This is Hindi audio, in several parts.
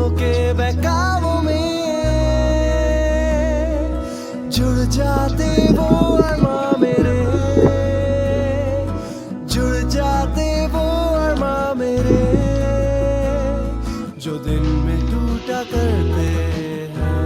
सपनों के बहकावों में जुड़ जाते वो अरमां मेरे, जुड़ जाते वो अरमां मेरे, जो दिन में टूटा करते हैं।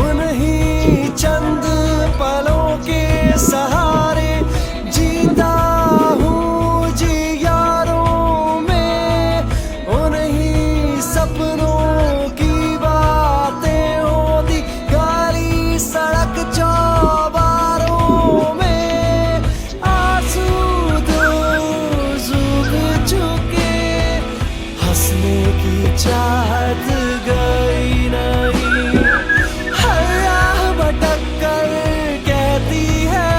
उन्हीं चंद पलों के सहारे जीता हूँ जी यारों में, उन्हीं सपनों की बातें होती गाली सड़क चौबारों में, आंसू तो सूख चुके, हंसने की चाहत गई नहीं, हर राह भटक कर कहती है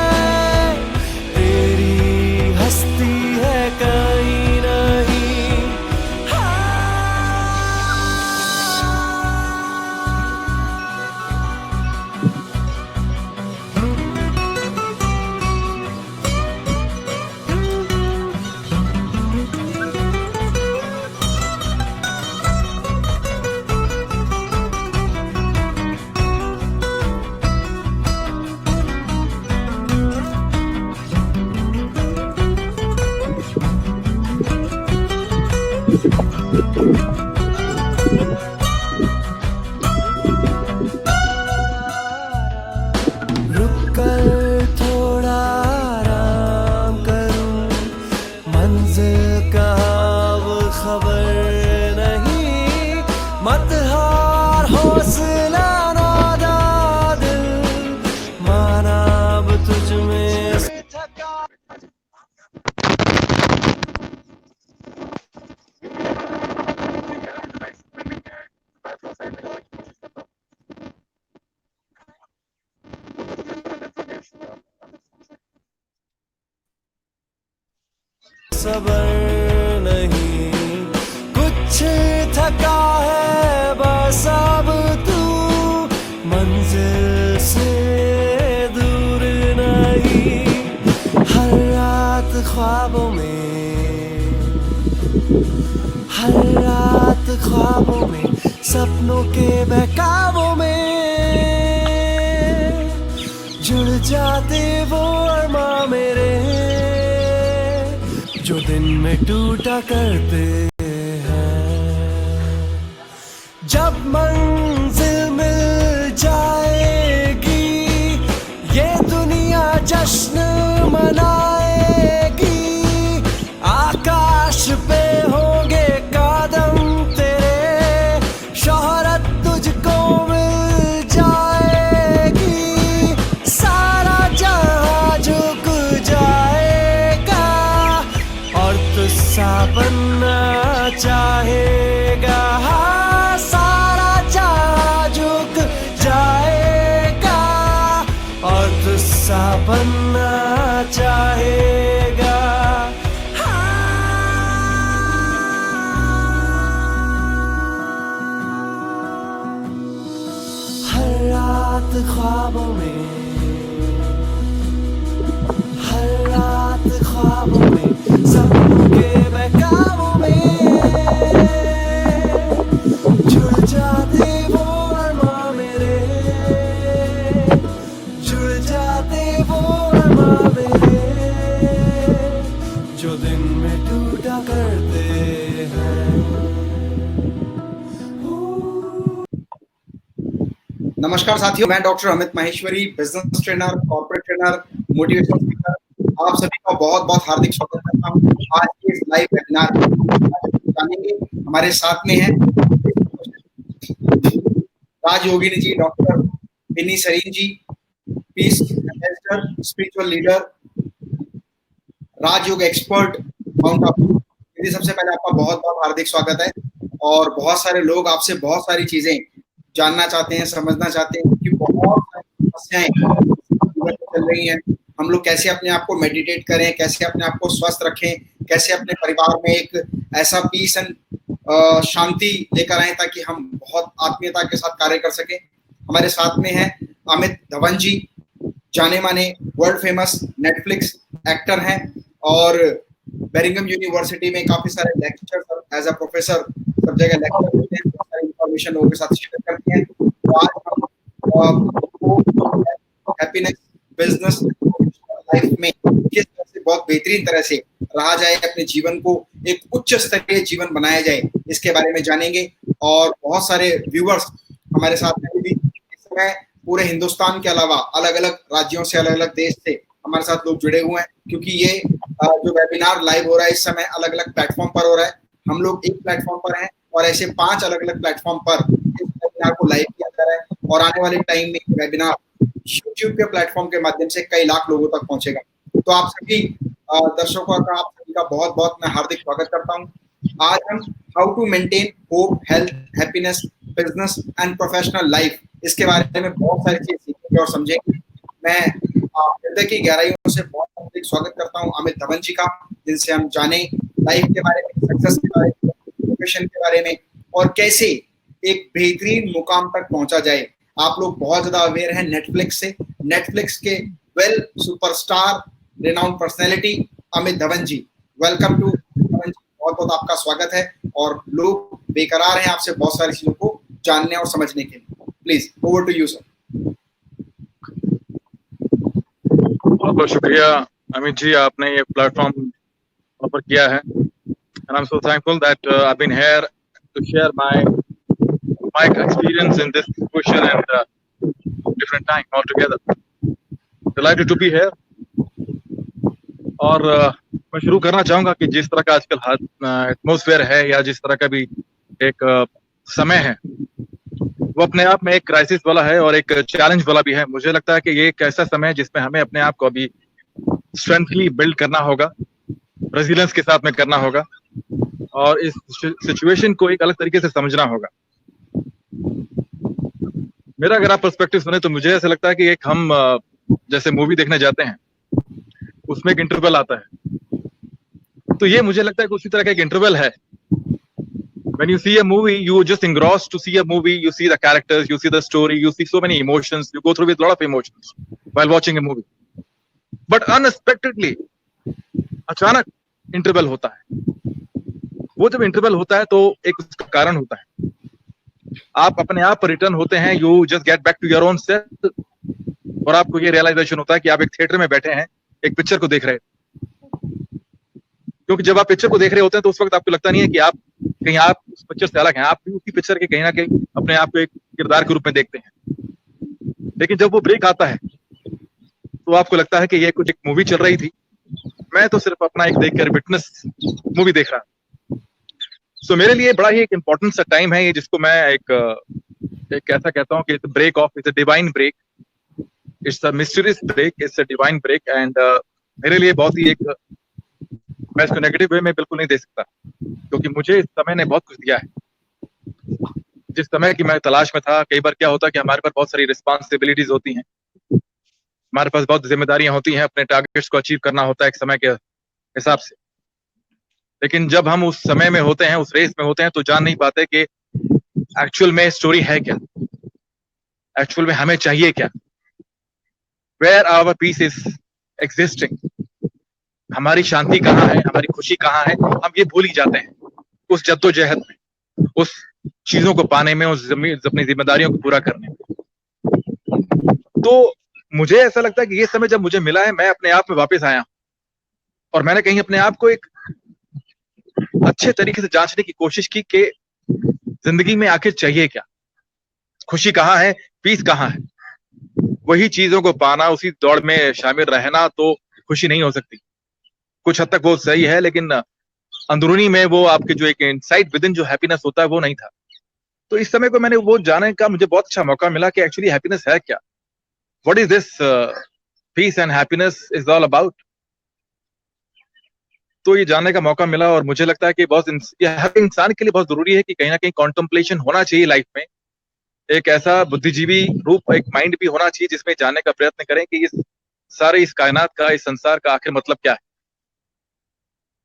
तेरी हस्ती है कहीं नहीं। रुक कर थोड़ा आराम करूं, मंजिल कहाँ वो खबर नहीं, मत हार हौसला नादा दिल, माना अब तुझ में से थका। सबर नहीं, कुछ थका है बस अब तू, मंजिल से दूर नहीं, हर रात ख्वाबों में, हर रात ख्वाबों में, सपनों के बहकावों में जुड़ जाते वो अरमां मेरे, जो दिन में टूटा करते हैं। जब मंजिल मिल जाएगी ये दुनिया जश्न मनाएगी, आकाश पे होंगे कदम तेरे, शोहरत तुझको मिल जाएगी, सारा जहां झुक जाएगा और तुझसा बनना चाहेगा, हाँ, सारा जहां झुक जाएगा और तुझसा बनना चाहेगा। हर रात ख्वाबों में, हर रात ख्वाबों में, सपनों के बहकावों में जुड़ जाते वो अरमां मेरे, जुड़ जाते वो अरमां मेरे, जो दिन में टूटा करते हैं। नमस्कार साथियों, मैं doctor Amit Maheshwari, business trainer, corporate trainer, motivational speaker, आप सभी का बहुत बहुत हार्दिक स्वागत करता हूँ आज के इस लाइव वेबिनार में। जानेंगे हमारे साथ में हैं राजयोगिनी जी, डॉक्टर बिनी सरीन जी, पीस एम्बेसडर, स्पिरिचुअल लीडर, राजयोग एक्सपर्ट माउंट आबू। दीदी, सबसे पहले आपका बहुत बहुत हार्दिक स्वागत है। और बहुत सारे लोग आपसे बहुत सारी चीजें जानना चाहते हैं, समझना चाहते हैं, क्योंकि बहुत सारी समस्याएं चल रही हैं। हम लोग कैसे अपने आप को मेडिटेट करें, कैसे अपने आप को स्वस्थ रखें, कैसे अपने परिवार में एक ऐसा पीस एंड शांति लेकर आए ताकि हम बहुत आत्मीयता के साथ कार्य कर सकें। हमारे साथ में है अमित धवन जी, जाने माने वर्ल्ड फेमस नेटफ्लिक्स एक्टर हैं और बेरिंगम यूनिवर्सिटी में काफी सारे लेक्चर एज अ प्रोफेसर सब जगह लेक्चर देते हैं, बहुत सारी इंफॉर्मेशन लोगों के साथ शेयर करते हैं। तो आज हम हैप्पीनेस बिजनेस लाइफ में किस तरह से बहुत बेहतरीन तरह से रहा जाए, अपने जीवन को एक उच्च स्तरीय जीवन बनाया जाए, इसके बारे में जानेंगे। और बहुत सारे व्यूअर्स हमारे साथ में भी इस समय पूरे हिंदुस्तान के अलावा अलग अलग राज्यों से, अलग अलग देश से हमारे साथ लोग जुड़े हुए हैं, क्योंकि ये जो वेबिनार लाइव हो रहा है इस समय अलग अलग प्लेटफॉर्म पर हो रहा है। हम लोग एक प्लेटफॉर्म पर हैं और ऐसे 5 अलग अलग प्लेटफॉर्म पर इस वेबिनार को लाइव किया जा रहा है और आने वाले टाइम में वेबिनार यूट्यूब के प्लेटफॉर्म के माध्यम से कई लाख लोगों तक पहुंचेगा। तो आप सभी दर्शकों का, आप सभी का बहुत बहुत मैं हार्दिक स्वागत करता हूं। आज हम how to maintain hope, health, happiness, business and professional life, इसके बारे में बहुत सारी चीज सीखेंगे और समझेंगे। मैं हृदय की गहराइयों से बहुत हार्दिक स्वागत करता हूं अमित धवन जी का, जिनसे हम जाने लाइफ के बारे में, सक्सेस के बारे में, प्रोफेशन के बारे में और कैसे एक बेहतरीन मुकाम तक पहुंचा जाए। आप लोग बहुत ज्यादा अवेयर हैं नेटफ्लिक्स से, नेटफ्लिक्स के well superstar renowned personality Amit Dhawan ji, welcome to Dhawan ji, बहुत बहुत आपका स्वागत है। और लोग बेकरार हैं आपसे बहुत सारी चीजों को जानने और समझने के लिए। Please over to you sir. बहुत बहुत शुक्रिया अमित जी, आपने ये प्लेटफॉर्म ऑफर किया है and I'm so thankful that I've been here to share my experience in this question and different time altogether. Delighted to be here. और मैं शुरू करना चाहूंगा कि जिस तरह का आजकल एटमॉस्फेयर है या जिस तरह का भी एक समय है, वो अपने आप में एक क्राइसिस वाला है और एक चैलेंज वाला भी है। मुझे लगता है कि ये एक ऐसा समय है जिसमें हमें अपने आप को अभी स्ट्रेंथली बिल्ड करना होगा, रेजिलियंस के साथ में करना होगा और इस सिचुएशन को एक अलग तरीके से समझना होगा। मेरा अगर आप पर्सपेक्टिव सुने तो मुझे ऐसा लगता है कि एक हम जैसे मूवी देखने जाते हैं, उसमें एक इंटरवल आता है, तो ये मुझे लगता है कि उसी तरह का एक इंटरवल है। When you see a movie, you just engrossed to see a movie. You see the characters, you see the story, you see so many emotions. You go through with a lot of emotions while watching a movie. But unexpectedly, अचानक इंटरवल होता है। वो जब इंटरवल होता है तो एक उसका कारण होता है। आप अपने आप पर रिटर्न होते हैं, you just get back to your own self, और आपको ये रियलाइजेशन होता है कि आप एक थिएटर में बैठे हैं, एक पिक्चर को देख रहे हैं। क्योंकि जब आप पिक्चर को देख रहे होते हैं तो उस वक्त आपको लगता नहीं है कि आप कहीं आप उस पिक्चर से अलग हैं, आप भी उसी पिक्चर के कहीं ना कहीं अपने आप को एक किरदार के रूप में देखते हैं। लेकिन जब वो ब्रेक आता है तो आपको लगता है कि ये कुछ एक मूवी चल रही थी, मैं तो सिर्फ अपना एक देखकर विटनेस मूवी देख रहा हूं। सो मेरे लिए बड़ा ही एक इम्पोर्टेंट सा टाइम है ये, जिसको मैं एक ऐसा कहता हूँ कि it's break off, it's a divine break, it's a mysterious break, it's a divine break. And मेरे लिए बहुत ही एक, मैं इसको नेगेटिव वे में बिल्कुल नहीं दे सकता, क्योंकि मुझे इस समय ने बहुत कुछ दिया है। जिस समय की मैं तलाश में था, कई बार क्या होता है कि हमारे पास बहुत सारी रिस्पॉन्सिबिलिटीज होती हैं, हमारे पास बहुत जिम्मेदारियां होती हैं, अपने टारगेट्स को अचीव करना होता है एक समय के हिसाब से। लेकिन जब हम उस समय में होते हैं, उस रेस में होते हैं, तो जान नहीं पाते कि एक्चुअल में स्टोरी है क्या, एक्चुअल में हमें चाहिए क्या, where our peace is existing, हमारी शांति कहाँ है, हमारी खुशी कहाँ है। हम ये भूल ही जाते हैं उस जद्दोजहद में, उस चीजों को पाने में, उस अपनी जिम्मेदारियों को पूरा करने में। तो मुझे ऐसा लगता है कि ये समय जब मुझे मिला है, मैं अपने आप में वापस आया और मैंने कहीं अपने आप को एक अच्छे तरीके से जांचने की कोशिश की कि जिंदगी में आखिर चाहिए क्या, खुशी कहाँ है, पीस कहाँ है। वही चीजों को पाना, उसी दौड़ में शामिल रहना तो खुशी नहीं हो सकती। कुछ हद तक वो सही है, लेकिन अंदरूनी में वो आपके जो एक इनसाइड विद इन जो हैप्पीनेस होता है वो नहीं था। तो इस समय को मैंने वो जानने का मुझे बहुत अच्छा मौका मिला कि एक्चुअली हैप्पीनेस है क्या, what is this peace and happiness is all about. तो ये जानने का मौका मिला और मुझे लगता है कि बहुत हर इंसान के लिए बहुत जरूरी है कि कहीं ना कहीं कॉन्टेम्पलेशन होना चाहिए लाइफ में। एक ऐसा बुद्धिजीवी रूप, एक माइंड भी होना चाहिए जिसमें जानने का प्रयत्न करें कि इस सारे इस कायनात का, इस संसार का आखिर मतलब क्या है?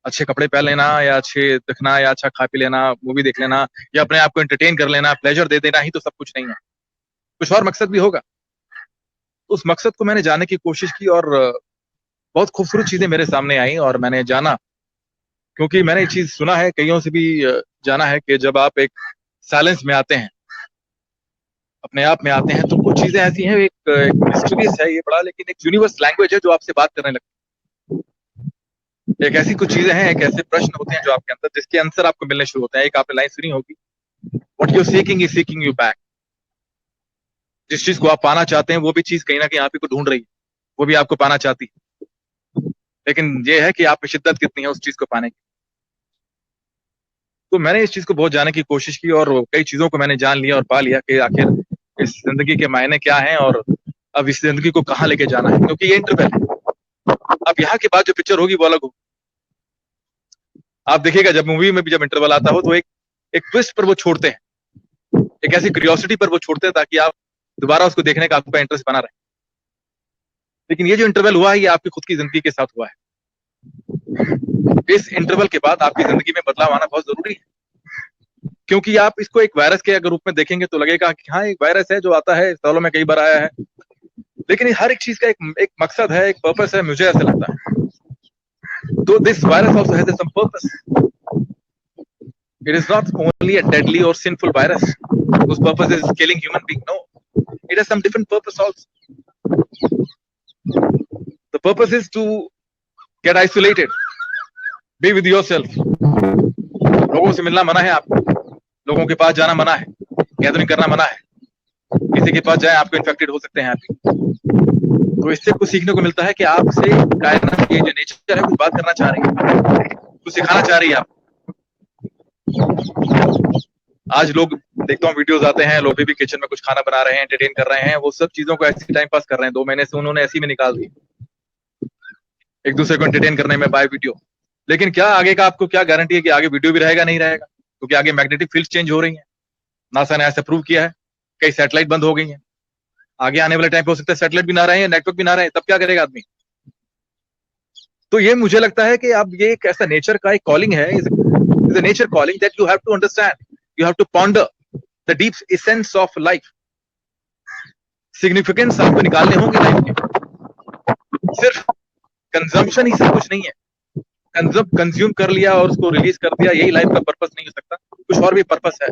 अच्छे कपड़े पहन लेना, या अच्छे दिखना, या अच्छा खा पी लेना, मूवी देख लेना, या अपने आप को एंटरटेन कर लेना, प्लेजर दे देना ही तो सब कुछ नहीं है। कुछ और मकसद भी होगा। उस मकसद को मैंने जानने की कोशिश की और बहुत खूबसूरत चीजें मेरे सामने आई और मैंने जाना, क्योंकि मैंने ये चीज सुना है, कईयों से भी जाना है कि जब आप एक साइलेंस में आते हैं, अपने आप में आते हैं, तो कुछ चीजें ऐसी हैं, एक मिस्टीरियस है ये बड़ा, लेकिन एक यूनिवर्स लैंग्वेज है जो आपसे बात करने लगती है। एक ऐसी कुछ चीजें हैं, एक ऐसे प्रश्न होते हैं जो आपके अंदर, जिसके आंसर आपको मिलने शुरू होते हैं। एक आपने लाइन सुनी होगी, what you seeking is seeking you back. जिस चीज को आप पाना चाहते हैं वो भी चीज कहीं ना कहीं आप ही को ढूंढ रही है, वो भी आपको पाना चाहती है। लेकिन ये है कि आप में शिद्दत कितनी है उस चीज को पाने की। तो मैंने इस चीज को बहुत जानने की कोशिश की और कई चीजों को मैंने जान लिया और पा लिया कि आखिर इस जिंदगी के मायने क्या हैं और अब इस जिंदगी को कहाँ लेके जाना है, क्योंकि ये इंटरवल है। अब यहाँ के बाद जो पिक्चर होगी वो अलग होगी। आप देखिएगा जब मूवी में भी जब इंटरवल आता हो तो एक ट्विस्ट पर वो छोड़ते हैं, एक ऐसी क्यूरियोसिटी पर वो छोड़ते हैं ताकि आप दोबारा उसको देखने का आपका इंटरेस्ट बना रहे। लेकिन ये जो इंटरवल हुआ है ये आपकी खुद की जिंदगी के साथ हुआ है। इस इंटरवल के बाद आपकी जिंदगी में बदलाव आना बहुत जरूरी है, क्योंकि आप इसको एक वायरस के अगर रूप में देखेंगे तो लगेगा कि हाँ एक वायरस है जो आता है, सालों में कई बार आया है, लेकिन हर एक चीज का एक मकसद है, एक पर्पस है, मुझे ऐसा लगता है। तो this virus also has some purpose. It is not only a deadly or sinful virus whose purpose is killing human being. No, it has some different purpose also. The purpose is to get isolated, be with yourself. लोगों से मिलना मना है आपको, लोगों के पास जाना मना है, गैदरिंग करना मना है। किसी के पास जाए आपको इन्फेक्टेड हो सकते हैं आप। तो इससे कुछ सीखने को मिलता है कि आपसे कायनात ये जो नेचर है कुछ बात करना चाह रही है, कुछ सिखाना चाह रही है आप। आज लोग देखता हूँ वीडियोस आते हैं, लोग भी किचन में कुछ खाना बना रहे हैं, एंटरटेन कर रहे हैं, वो सब चीजों को ऐसे टाइम पास कर रहे हैं। 2 महीने से उन्होंने ऐसी में निकाल दी, एक दूसरे को एंटरटेन करने में बाय वीडियो। लेकिन क्या आगे का आपको क्या गारंटी है कि आगे वीडियो भी रहेगा नहीं रहेगा, क्योंकि आगे मैग्नेटिक फील्ड चेंज हो रही है। नासा ने ऐसा प्रूव किया है, कई सैटेलाइट बंद हो गई हैं। आगे आने वाले टाइम पे हो सकता है सैटेलाइट भी ना रहे, नेटवर्क भी ना रहे, तब क्या करेगा आदमी। तो ये मुझे लगता है कि अब ये एक ऐसा नेचर का एक कॉलिंग है, is a nature calling that you have to understand, you have to ponder the deep essence of life. Significance आपको निकालने होंगे लाइफ के। सिर्फ कंजम्पशन ही सब कुछ नहीं है। कंज्यूम कर लिया और उसको रिलीज कर दिया, यही लाइफ का पर्पस नहीं हो सकता, कुछ और भी पर्पस है।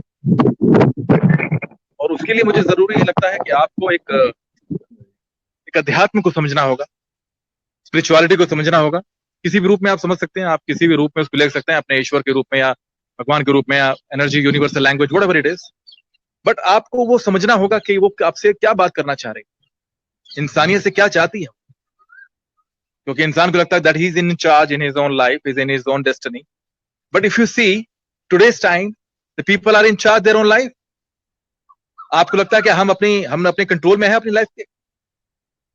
और उसके लिए मुझे जरूरी लगता है कि आपको एक अध्यात्म को समझना होगा, स्पिरिचुअलिटी को समझना होगा। किसी भी रूप में आप समझ सकते हैं, आप किसी भी रूप में उसको ले सकते हैं, अपने ईश्वर के रूप में या भगवान के रूप में या energy, universal language, whatever it is. But आपको वो समझना होगा कि वो आपसे क्या बात करना चाह रही है, इंसानियत से क्या चाहती है। क्योंकि इंसान को लगता है that he is in charge in his own life, is in his own destiny. But if you see today's time, the people are in charge their own life. आपको लगता है कि हम अपने कंट्रोल में है अपनी लाइफ के?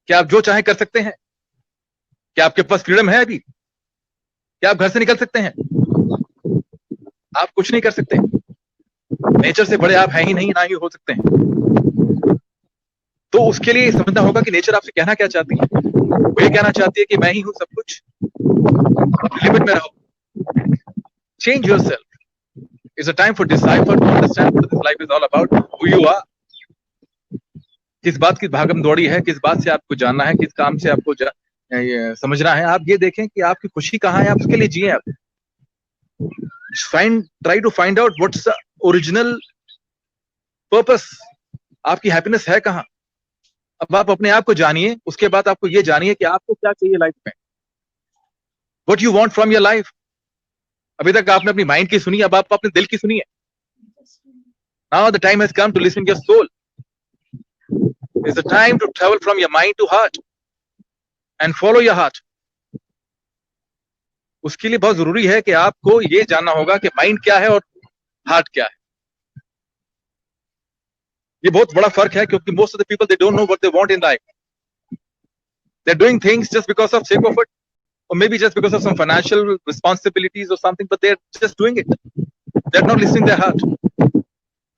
क्या आप जो चाहे कर सकते हैं? क्या आपके पास फ्रीडम है अभी? क्या आप घर से निकल सकते हैं? आप कुछ नहीं कर सकते। नेचर से बड़े आप हैं ही नहीं, ना ही हो सकते हैं। तो उसके लिए समझना होगा कि नेचर आपसे कहना क्या चाहती है। वो ये कहना चाहती है कि मैं ही हूं सब कुछ, अपनी लिमिट में रहो, change yourself. It's a time for decipher to understand what this life is all about, who you are. किस बात की भागम दौड़ी है, किस बात से आपको जानना है, किस काम से आपको समझना है। आप ये देखें कि आपकी खुशी कहाँ है, आप उसके लिए जिए। आप try to find out what's the original purpose. आपकी हैप्पीनेस है कहाँ। अब आप अपने आप को जानिए, उसके बाद आपको ये जानिए कि आपको क्या चाहिए लाइफ में, what you want from your life. अभी तक आपने अपनी माइंड की सुनी, अब आप अपने दिल की सुनिए। Now the time has come to listen your soul. It's the time to travel from your mind to heart and follow your heart. उसके लिए बहुत जरूरी है कि आपको ये जानना होगा कि माइंड क्या है और हार्ट क्या है। ये बहुत बड़ा फर्क है, क्योंकि most of the people they don't know what they want in life. They're doing things just because of sake of it, or maybe just because of some financial responsibilities or something, but they're just doing it. They're not listening their heart.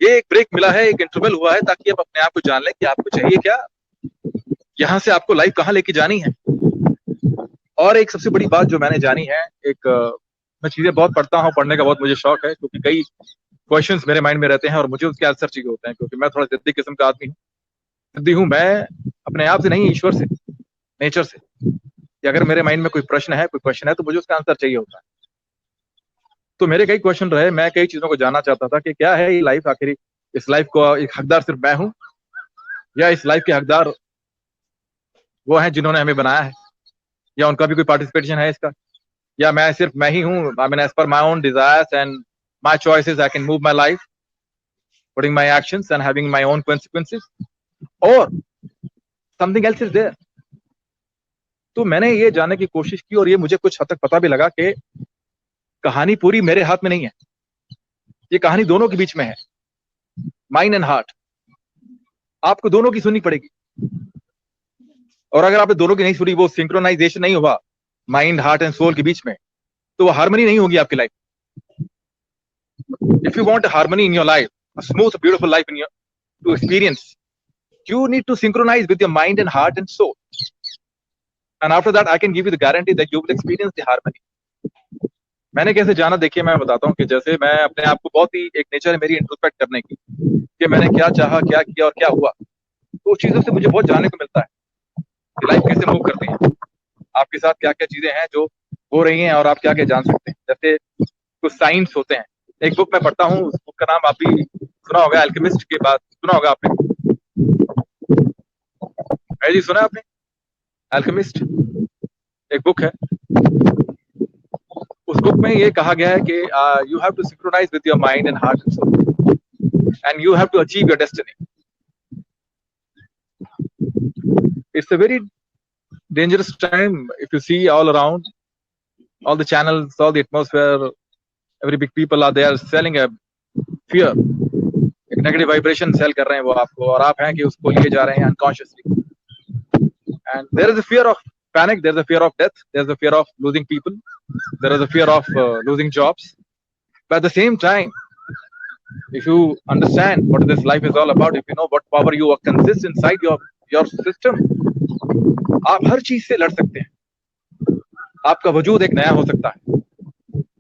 ये एक ब्रेक मिला है, एक इंटरवल हुआ है, ताकि आप अपने आप को जान लें कि आपको चाहिए क्या। यहाँ से आपको लाइफ कहाँ लेके जानी है। और एक सबसे बड़ी बात जो मैंने जानी है, मैं चीजें बहुत पढ़ता हूँ, पढ़ने का बहुत मुझे शौक है, क्योंकि कई क्वेश्चंस मेरे माइंड में रहते हैं और मुझे उसके आंसर चाहिए होते हैं, क्योंकि मैं थोड़ा जिद्दी किस्म का आदमी हूँ। जिद्दी हूँ मैं अपने आप से नहीं, ईश्वर से, नेचर से, कि अगर मेरे माइंड में कोई प्रश्न है, कोई क्वेश्चन है, तो मुझे उसका आंसर चाहिए होता है। तो मेरे कई क्वेश्चन रहे, मैं कई चीजों को जानना चाहता था कि क्या है ये लाइफ, आखिर इस लाइफ को एक हकदार सिर्फ मैं हूँ, या इस लाइफ के हकदार वो हैं जिन्होंने हमें बनाया है, या उनका भी कोई पार्टिसिपेशन है इसका, या मैं ही हूँ। आई mean as per my own desires and my choices I can move my life, putting my actions and having my own consequences, और समथिंग एल्स इज देयर। तो मैंने ये जानने की कोशिश की और ये मुझे कुछ हद तक पता भी लगा कि कहानी पूरी मेरे हाथ में नहीं है, ये कहानी दोनों के बीच में है, माइंड एंड हार्ट। आपको दोनों की सुननी पड़ेगी, और अगर आपने दोनों की नहीं सुनी, वो सिंक्रोनाइजेशन नहीं हुआ माइंड, हार्ट एंड सोल के बीच में, तो वो हार्मनी नहीं होगी आपकी life. If you want harmony in your life, a smooth beautiful life in your to experience, you need to synchronize with your mind and heart and soul, and after that I can give you the guarantee that you will experience the harmony। मैंने कैसे जाना, देखिए मैं बताता हूँ कि जैसे मैं अपने आप को बहुत ही, एक नेचर है मेरी इंट्रोस्पेक्ट करने की, कि मैंने क्या चाहा, क्या किया और क्या हुआ, तो उस चीजों से मुझे बहुत जानने को मिलता है कि लाइफ कैसे मूव करती है, आपके साथ क्या क्या चीजें हैं जो हो रही हैं और आप क्या क्या जान सकते हैं। जैसे कुछ साइंस होते हैं, एक बुक मैं पढ़ता हूँ, उस बुक का नाम आप भी सुना होगा, अल्केमिस्ट के बाद सुना होगा आपने, है जी, सुना आपने? अल्केमिस्ट एक बुक है, उस बुक में ये कहा गया है कि you have to synchronize with your mind and heart and soul, and you have to achieve your destiny. It's a very dangerous time if you see all around, all the channels, all the atmosphere, every big people are there selling a fear, एक नेगेटिव वाइब्रेशन सेल कर रहे हैं वो आपको, और आप हैं कि उसको लिए जा रहे हैं unconsciously. And there is a fear of panic, there is a fear of death, there is a fear of losing people, there is a fear of losing jobs, but at the same time, if you understand what this life is all about, if you know what power you consist inside your system, आप हर चीज से लड़ सकते हैं, आपका वजूद एक नया हो सकता है,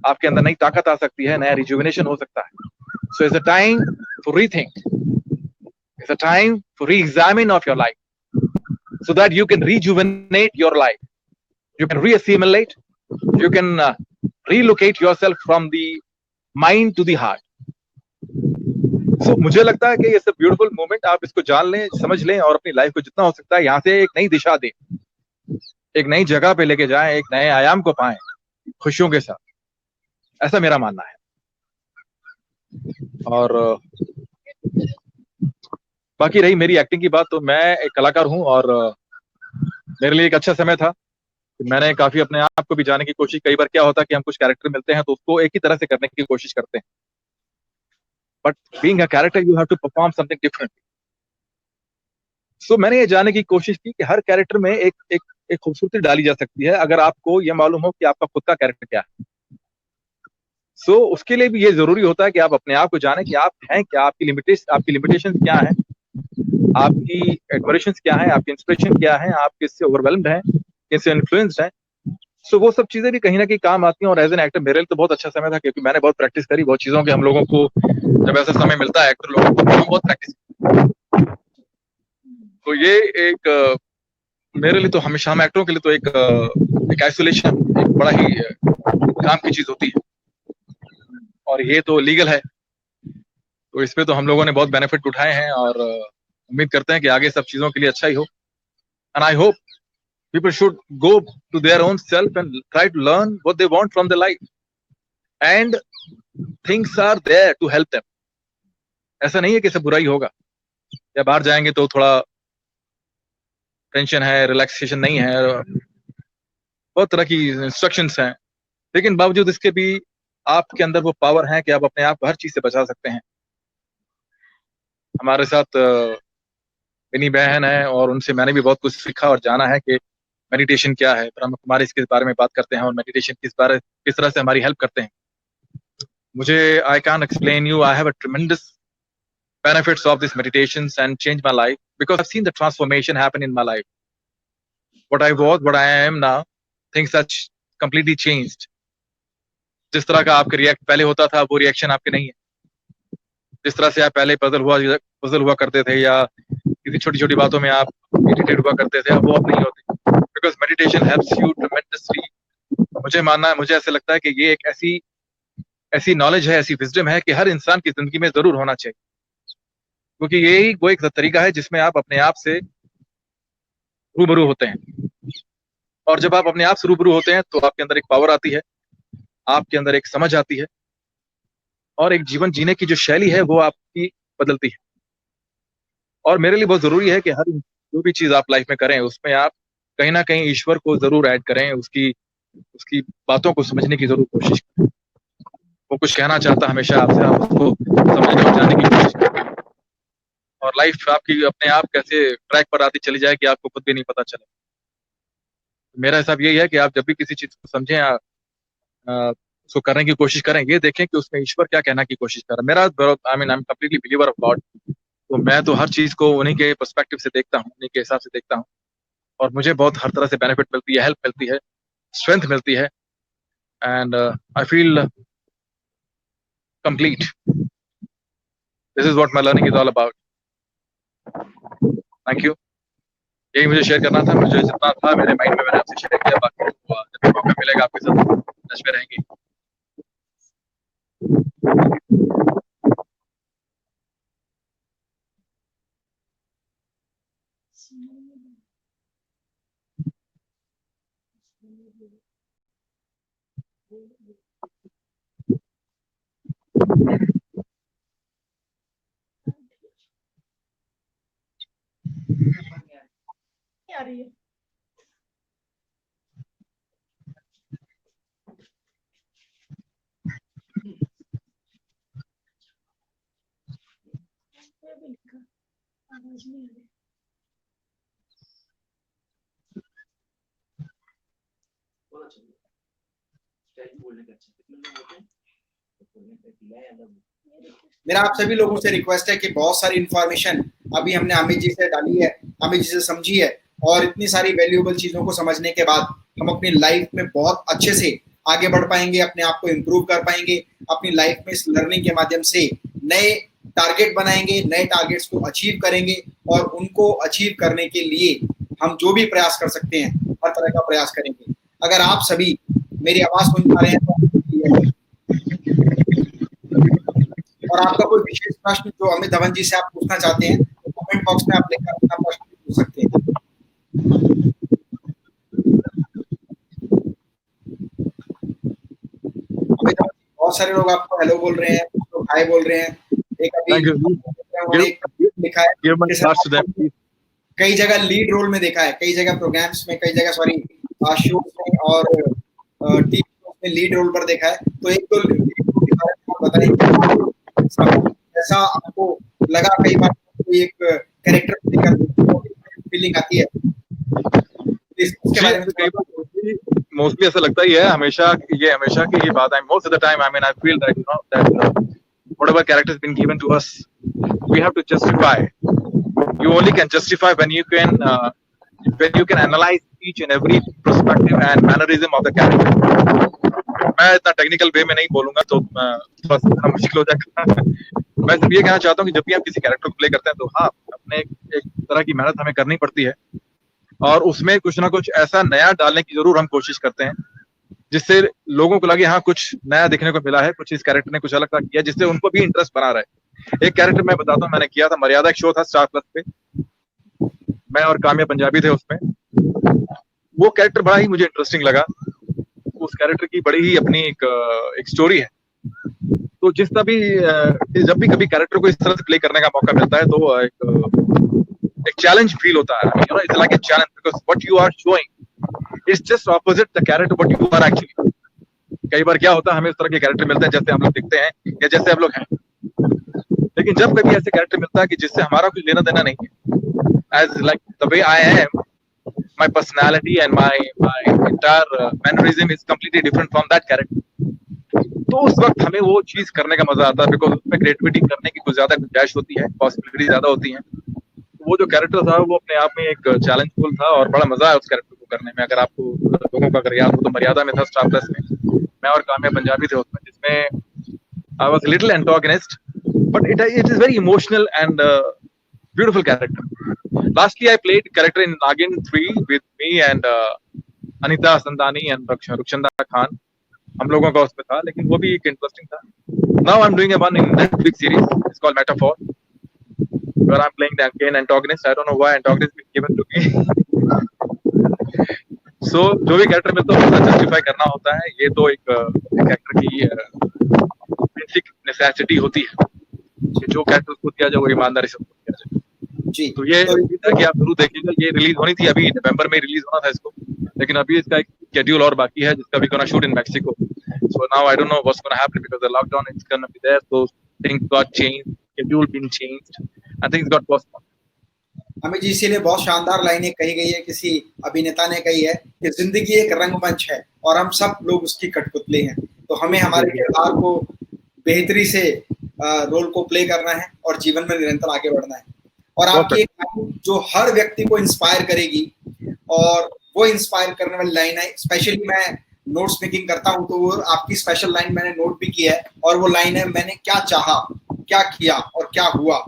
आपके अंदर नई ताकत आ सकती है, नया रिजुविनेशन हो सकता है। So it's a time to rethink, it's a time to re-examine of your life, so that you can rejuvenate your life, you can reassimilate, you can relocate yourself from the mind to the heart। So मुझे लगता है कि ये सब ब्यूटीफुल मोमेंट, आप इसको जान लें, समझ लें, और अपनी लाइफ को जितना हो सकता है यहाँ से एक नई दिशा दें, एक नई जगह पे लेके जाएं, एक नए आयाम को पाएं खुशियों के साथ, ऐसा मेरा मानना है। और बाकी रही मेरी एक्टिंग की बात, तो मैं एक कलाकार हूँ, और मेरे लिए एक अच्छा समय था, मैंने काफी अपने आप को भी जानने की कोशिश। कई बार क्या होता है कि हम कुछ कैरेक्टर मिलते हैं तो उसको एक ही तरह से करने की कोशिश करते हैं, but being a character you have to perform something different. So मैंने ये जानने की कोशिश की कि हर कैरेक्टर में एक खूबसूरती डाली जा सकती है, अगर आपको ये मालूम हो कि आपका खुद का कैरेक्टर क्या है। सो उसके लिए भी ये जरूरी होता है कि आप अपने आप को जाने कि आप हैं क्या, आपकी लिमिटेशन क्या है, आपकी एडमिरेशंस क्या है, आपकी इंस्पिरेशन क्या है, आप किससे ओवरवेल्म्ड हैं, किससे इन्फ्लुएंस्ड हैं। सो वो सब चीजें भी कहीं ना कहीं काम आती हैं। और एज एन एक्टर मेरे लिए तो बहुत अच्छा समय था, क्योंकि मैंने बहुत प्रैक्टिस करी बहुत चीजों के। हम लोगों को जब ऐसा समय मिलता है एक्टर लोगों को, हम बहुत प्रैक्टिस, तो ये एक मेरे लिए तो हमेशा, हम एक्टरों के लिए तो एक आइसोलेशन, एक बड़ा ही काम की चीज होती है, और ये तो लीगल है, तो इसमें तो हम लोगों ने बहुत बेनिफिट उठाए हैं, और उम्मीद करते हैं कि आगे सब चीजों के लिए अच्छा ही हो। And I hope people should go to their own self and try to learn what they want from their life, and things are there to help them। ऐसा नहीं है कि सब बुरा ही होगा, या बाहर जाएंगे तो थोड़ा टेंशन है, रिलैक्सेशन नहीं है, बहुत तरह की इंस्ट्रक्शंस हैं, लेकिन बावजूद इसके भी आपके अंदर वो पावर है कि आप अपने आप को हर चीज से बचा सकते हैं। हमारे साथ विनी बहन है, और उनसे मैंने भी बहुत कुछ सीखा और जाना है कि मेडिटेशन क्या है। ब्रह्म कुमारी इसके बारे में बात करते हैं, और मेडिटेशन किस तरह से हमारी हेल्प करते हैं। मुझे, I can explain you, I have a ट्रेमेंडस benefits of these meditations and change my life, because I've seen the transformation happen in my life what I was, what I am now, things are completely changed. जिस तरह का आपके रिएक्ट पहले होता था, वो रिएक्शन आपके नहीं है. जिस तरह से आप पहले पजल हुआ करते थे या किसी छोटी छोटी बातों में आप इरिटेट हुआ करते थे, अब वो अब नहीं होते. Because meditation helps you tremendously. मुझे ऐसा लगता है कि ये एक ऐसी नॉलेज है, ऐसी विजडम है कि हर इंसान की जिंदगी में जरूर होना चाहिए, क्योंकि यही वो एक तरीका है जिसमें आप अपने आप से रूबरू होते हैं. और जब आप अपने आप से रूबरू होते हैं तो आपके अंदर एक पावर आती है, आपके अंदर एक समझ आती है, और एक जीवन जीने की जो शैली है वो आपकी बदलती है. और मेरे लिए बहुत जरूरी है कि हर जो भी चीज आप लाइफ में करें उसमें आप कहीं ना कहीं ईश्वर को जरूर ऐड करें, उसकी बातों को समझने की जरूर कोशिश करें. वो कुछ कहना चाहता हमेशा आपसे, आप उसको समझने और जानने की कोशिश करें. और लाइफ आपकी अपने आप कैसे ट्रैक पर आती चली जाए कि आपको खुद भी नहीं पता चले. मेरा हिसाब यही है कि आप जब भी किसी चीज को समझें या उसको करने की कोशिश करें, ये देखें कि उसमें ईश्वर क्या कहना की कोशिश कर रहा है. मेरा I am completely believer of God. तो मैं तो हर चीज को उन्हीं के पर्सपेक्टिव से देखता हूँ, उन्हीं के हिसाब से देखता हूँ, और मुझे बहुत हर तरह से बेनिफिट मिलती है, हेल्प मिलती है, स्ट्रेंथ मिलती है, and I feel complete. This is what my learning is all about. Thank you. यही मुझे शेयर करना था. मुझे जितना था मेरे माइंड में मैंने आपसे शेयर किया. बाकी जब भी मौका मिलेगा आपके साथ टच में रहेंगे. आ रही है. आवाज नहीं आ रही. मेरा आप सभी लोगों से रिक्वेस्ट है कि बहुत सारी इंफॉर्मेशन अभी हमने अमित जी से डाली है, अमित जी से समझी है, और इतनी सारी वैल्यूएबल चीजों को समझने के बाद हम अपनी लाइफ में बहुत अच्छे से आगे बढ़ पाएंगे, अपने आप को इम्प्रूव कर पाएंगे, अपनी लाइफ में इस लर्निंग के माध्यम से नए टारगेट बनाएंगे, नए टारगेट्स को अचीव करेंगे, और उनको अचीव करने के लिए हम जो भी प्रयास कर सकते हैं हर तरह का प्रयास करेंगे. अगर आप सभी मेरी आवाज सुन पा रहे हैं तो, और आपका कोई विशेष प्रश्न जो अमित धवन जी से आप पूछना चाहते हैं तो कमेंट बॉक्स में आप लिखकर अपना प्रश्न पूछ सकते हैं. अमित धवन जी, बहुत सारे लोग आपको हेलो बोल रहे हैं, कुछ लोग हाय बोल रहे हैं. एक अभी लिखा है कई जगह लीड रोल में देखा है, कई जगह प्रोग्राम्स में, कई जगह सॉरी शोज में और टीवी में लीड रोल पर देखा है. तो एक तो लीड रोल के बारे में बताइए, ऐसा आपको लगा कई बार कोई एक कैरेक्टर प्ले करते फीलिंग आती है इसके बारे में? कई बार मोस्टली ऐसा लगता ही है, हमेशा की ये बात है. Most of the time I feel that you know that whatever character has been given to us, we have to justify. You only can justify when you can analyze each and every perspective and mannerism of the character. मैं इतना टेक्निकल वे में नहीं बोलूंगा तो थोड़ा मुश्किल हो जाएगा. मैं सिर्फ ये कहना चाहता हूँ कि जब भी आप किसी कैरेक्टर को प्ले करते हैं तो हाँ, अपने एक तरह की मेहनत हमें करनी पड़ती है, और उसमें कुछ ना कुछ ऐसा नया डालने की जरूर हम कोशिश करते हैं जिससे लोगों को लगे हाँ कुछ नया देखने को मिला है, कुछ इस कैरेक्टर ने कुछ अलग किया, जिससे उनको भी इंटरेस्ट बना रहे. एक कैरेक्टर मैं बताता हूँ, मैंने किया था मर्यादा, एक शो था स्टार प्लस पे, मैं और काम्या पंजाबी थे उसमें. वो कैरेक्टर बड़ा ही मुझे इंटरेस्टिंग लगा. उस कैरेक्टर की बड़ी ही अपनी एक स्टोरी है. तो जब भी कभी कैरेक्टर को इस तरह से प्ले करने का मौका मिलता है तो एक चैलेंज फील होता है. You know, it's like a challenge because what you are showing is just opposite the character what you are actually. कई बार क्या होता है, हमें उस तरह के कैरेक्टर मिलते हैं जैसे हम लोग दिखते हैं या जैसे हम लोग हैं, लेकिन जब कभी ऐसे कैरेक्टर मिलता है कि जिससे हमारा कुछ लेना देना नहीं है, as like the way I am, my personality and my entire mannerism is completely different from that character. तो उस वक्त हमें वो चीज करने का मजा आता है, बिकॉज उसमें क्रिएटिविटी करने की कुछ ज्यादा गुंजाइश होती है, पॉसिबिलिटी ज्यादा होती है. तो वो जो कैरेक्टर था वो अपने आप में एक चैलेंजफुल था और बड़ा मजा आया उस कैरेक्टर को करने में। अगर आपको लोगों का अगर याद हो तो मर्यादा में था स्टार प्लस में, मैं और काम्या पंजाबी थे उसमें, जिसमें I was little antagonist, but it is very emotional and beautiful character. Lastly, I played character in Nagin 3 with me and Anita Sandani and Rukshanda Khan. हम लोगों का उसमें था, लेकिन वो भी एक इंटरेस्टिंग था. Now I'm doing a one in Netflix series. It's called Metaphor, where I'm playing the again antagonist. I don't know why antagonist been given to me. So जो भी कैरेक्टर मिलता है उसका जस्टिफाई करना होता है. ये तो एक कैरेक्टर की बेसिक नेसेसिटी होती है कि जो कैरेक्टर उसको दिया जाए वो ईमानदारी से उसको दिया जाए. जी तो ये उम्मीद है कि आप जरूर देखिएगा. ये रिलीज होनी थी अभी नवंबर में रिलीज होना था इसको, लेकिन अभी इसका एक शेड्यूल और बाकी है जिसका we gonna shoot in Mexico. So now I don't know what's going to happen because the lockdown is going to be there. So things got changed, schedule been changed, and things got postponed. हमें जी इसीलिए बहुत शानदार लाइनें कही गई है, किसी अभिनेता ने कही है कि जिंदगी एक रंगमंच है और हम सब लोग उसकी कठपुतली हैं. तो हमें हमारे किरदार को बेहतरी से रोल को प्ले करना है और जीवन में निरंतर आगे बढ़ना है. और आपकी एक लाइन जो हर व्यक्ति को इंस्पायर करेगी, और वो इंस्पायर करने वाली लाइन है. स्पेशली मैं नोट्स मेकिंग करता हूं तो वो आपकी स्पेशल लाइन मैंने नोट भी की है, और वो लाइन है, मैंने क्या चाहा, क्या किया और क्या हुआ.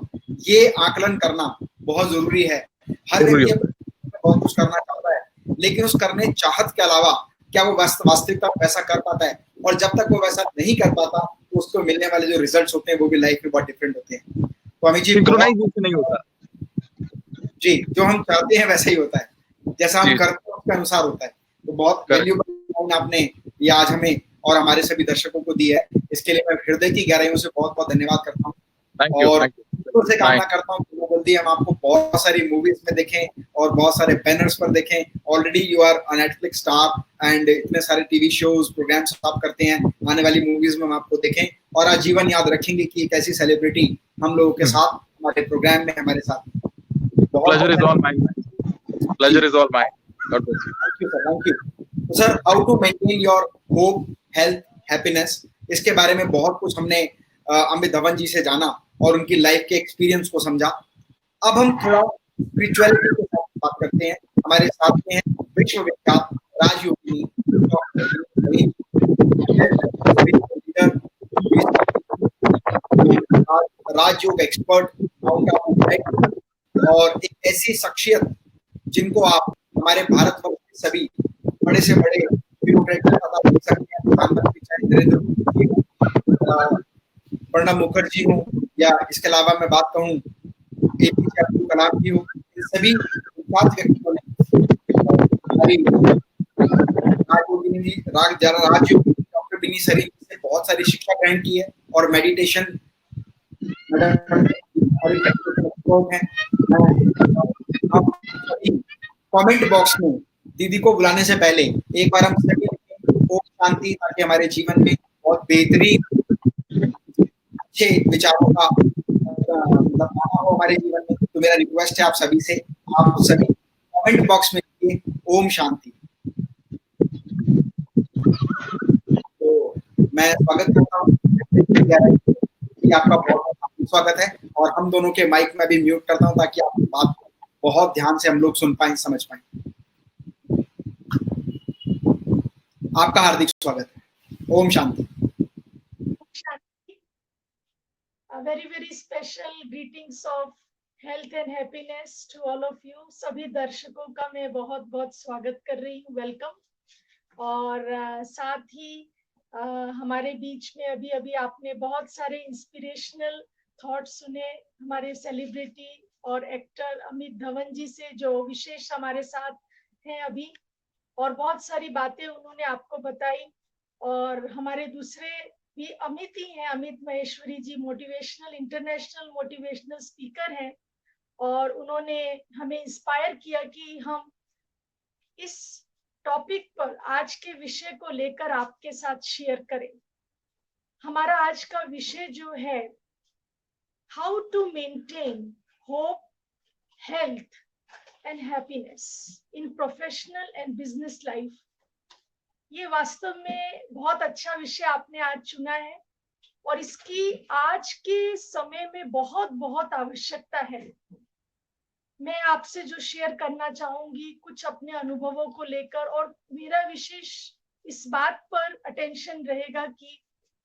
ये आकलन करना बहुत जरूरी है. हर व्यक्ति बहुत कुछ करना चाहता है, लेकिन उस करने चाहत के अलावा क्या वो वास्तविकता वैसा कर पाता है, और जब तक वो वैसा नहीं कर पाता तो उसको मिलने वाले जो रिजल्ट्स होते हैं वो भी लाइफ में बहुत डिफरेंट होते हैं. तो अमित जी नहीं होता जी, जो हम चाहते हैं वैसा ही होता है, जैसा हम करते हैं उसके अनुसार होता है. तो बहुत वैल्यूबल आपने ये आज हमें और हमारे सभी दर्शकों को दी है. इसके लिए मैं हृदय की गहराइयों से बहुत बहुत धन्यवाद करता हूँ. और से कामना करता हूँ कि जल्दी हम आपको बहुत सारी मूवीज में देखें और बहुत सारे बैनर्स पर देखें. Already you are a Netflix star and इतने सारे टीवी शोज प्रोग्राम्स आप करते हैं. आने वाली मूवीज में हम आपको देखें और आजीवन याद रखेंगे कि एक ऐसी सेलिब्रिटी हम लोगों के साथ हमारे प्रोग्राम में हमारे साथ. Pleasure is all mine. Pleasure is all mine. God bless you. Thank you, sir. Thank you. Sir, how to maintain your hope, health, happiness? इसके बारे में बहुत कुछ हमने अमित धवन जी से जाना और उनकी लाइफ के एक्सपीरियंस को समझा. अब हम थोड़ा स्पिरिचुअलिटी के साथ बात करते हैं. हमारे साथ में है विश्वविख्यात राजयोगिनी राजयोग एक्सपर्ट और एक ऐसी शख्सियत जिनको आप हमारे भारतवर्ष के सभी बड़े से बड़े ब्यूरोक्रेट देख सकते हैं. प्रधानमंत्री चाहे नरेंद्र मोदी हो, प्रणब मुखर्जी हो, या इसके अलावा मैं बात कहूँ एपीजे अब्दुल कलाम जी हो, इन सभी विख्यात व्यक्तियों ने राजयोग डॉक्टर बिनी सरीन से बहुत सारी शिक्षा ग्रहण की है और मेडिटेशन कमेंट बॉक्स में दीदी को बुलाने से पहले एक बार हम सभी ओम शांति, ताकि हमारे जीवन में बहुत बेहतरीन अच्छे विचारों का हो हमारे जीवन में. तो मेरा रिक्वेस्ट है आप सभी से, आप सभी कमेंट बॉक्स में लिखिए ओम शांति. तो मैं स्वागत करता हूँ, आपका बहुत स्वागत है. और हम दोनों के माइक में भी म्यूट करता हूं ताकि आपकी बात बहुत ध्यान से हम लोग सुन पाए, समझ पाए. आपका हार्दिक स्वागत है. Om Shanti. Very very special greetings of health and happiness to all of you. सभी दर्शकों का मैं बहुत बहुत स्वागत कर रही हूँ, वेलकम. और साथ ही हमारे बीच में अभी अभी आपने बहुत सारे इंस्पिरेशनल थॉट सुने हमारे सेलिब्रिटी और एक्टर अमित धवन जी से, जो विशेष हमारे साथ हैं अभी, और बहुत सारी बातें उन्होंने आपको बताई. और हमारे दूसरे भी अमित ही हैं, अमित महेश्वरी जी मोटिवेशनल इंटरनेशनल मोटिवेशनल स्पीकर हैं, और उन्होंने हमें इंस्पायर किया कि हम इस टॉपिक पर आज के विषय को लेकर आपके साथ शेयर करें. हमारा आज का विषय जो है, how to maintain hope, health and happiness in professional and business life. ये वास्तव में बहुत अच्छा विषय आपने आज चुना है, और इसकी आज के समय में बहुत बहुत आवश्यकता है. मैं आपसे जो शेयर करना चाहूंगी कुछ अपने अनुभवों को लेकर, और मेरा विशेष इस बात पर अटेंशन रहेगा कि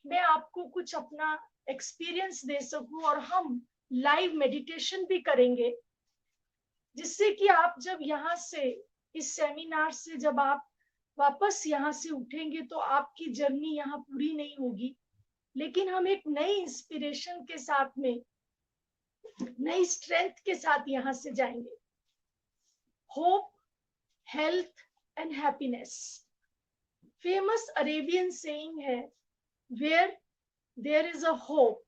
मैं आपको कुछ अपना एक्सपीरियंस दे सकूं, और हम लाइव मेडिटेशन भी करेंगे, जिससे कि आप जब यहाँ से इस सेमिनार से जब आप वापस यहाँ से उठेंगे तो आपकी जर्नी यहाँ पूरी नहीं होगी, लेकिन हम एक नई इंस्पिरेशन के साथ में, नई स्ट्रेंथ के साथ यहाँ से जाएंगे। Hope, health and happiness. Famous Arabian saying है, where there is a hope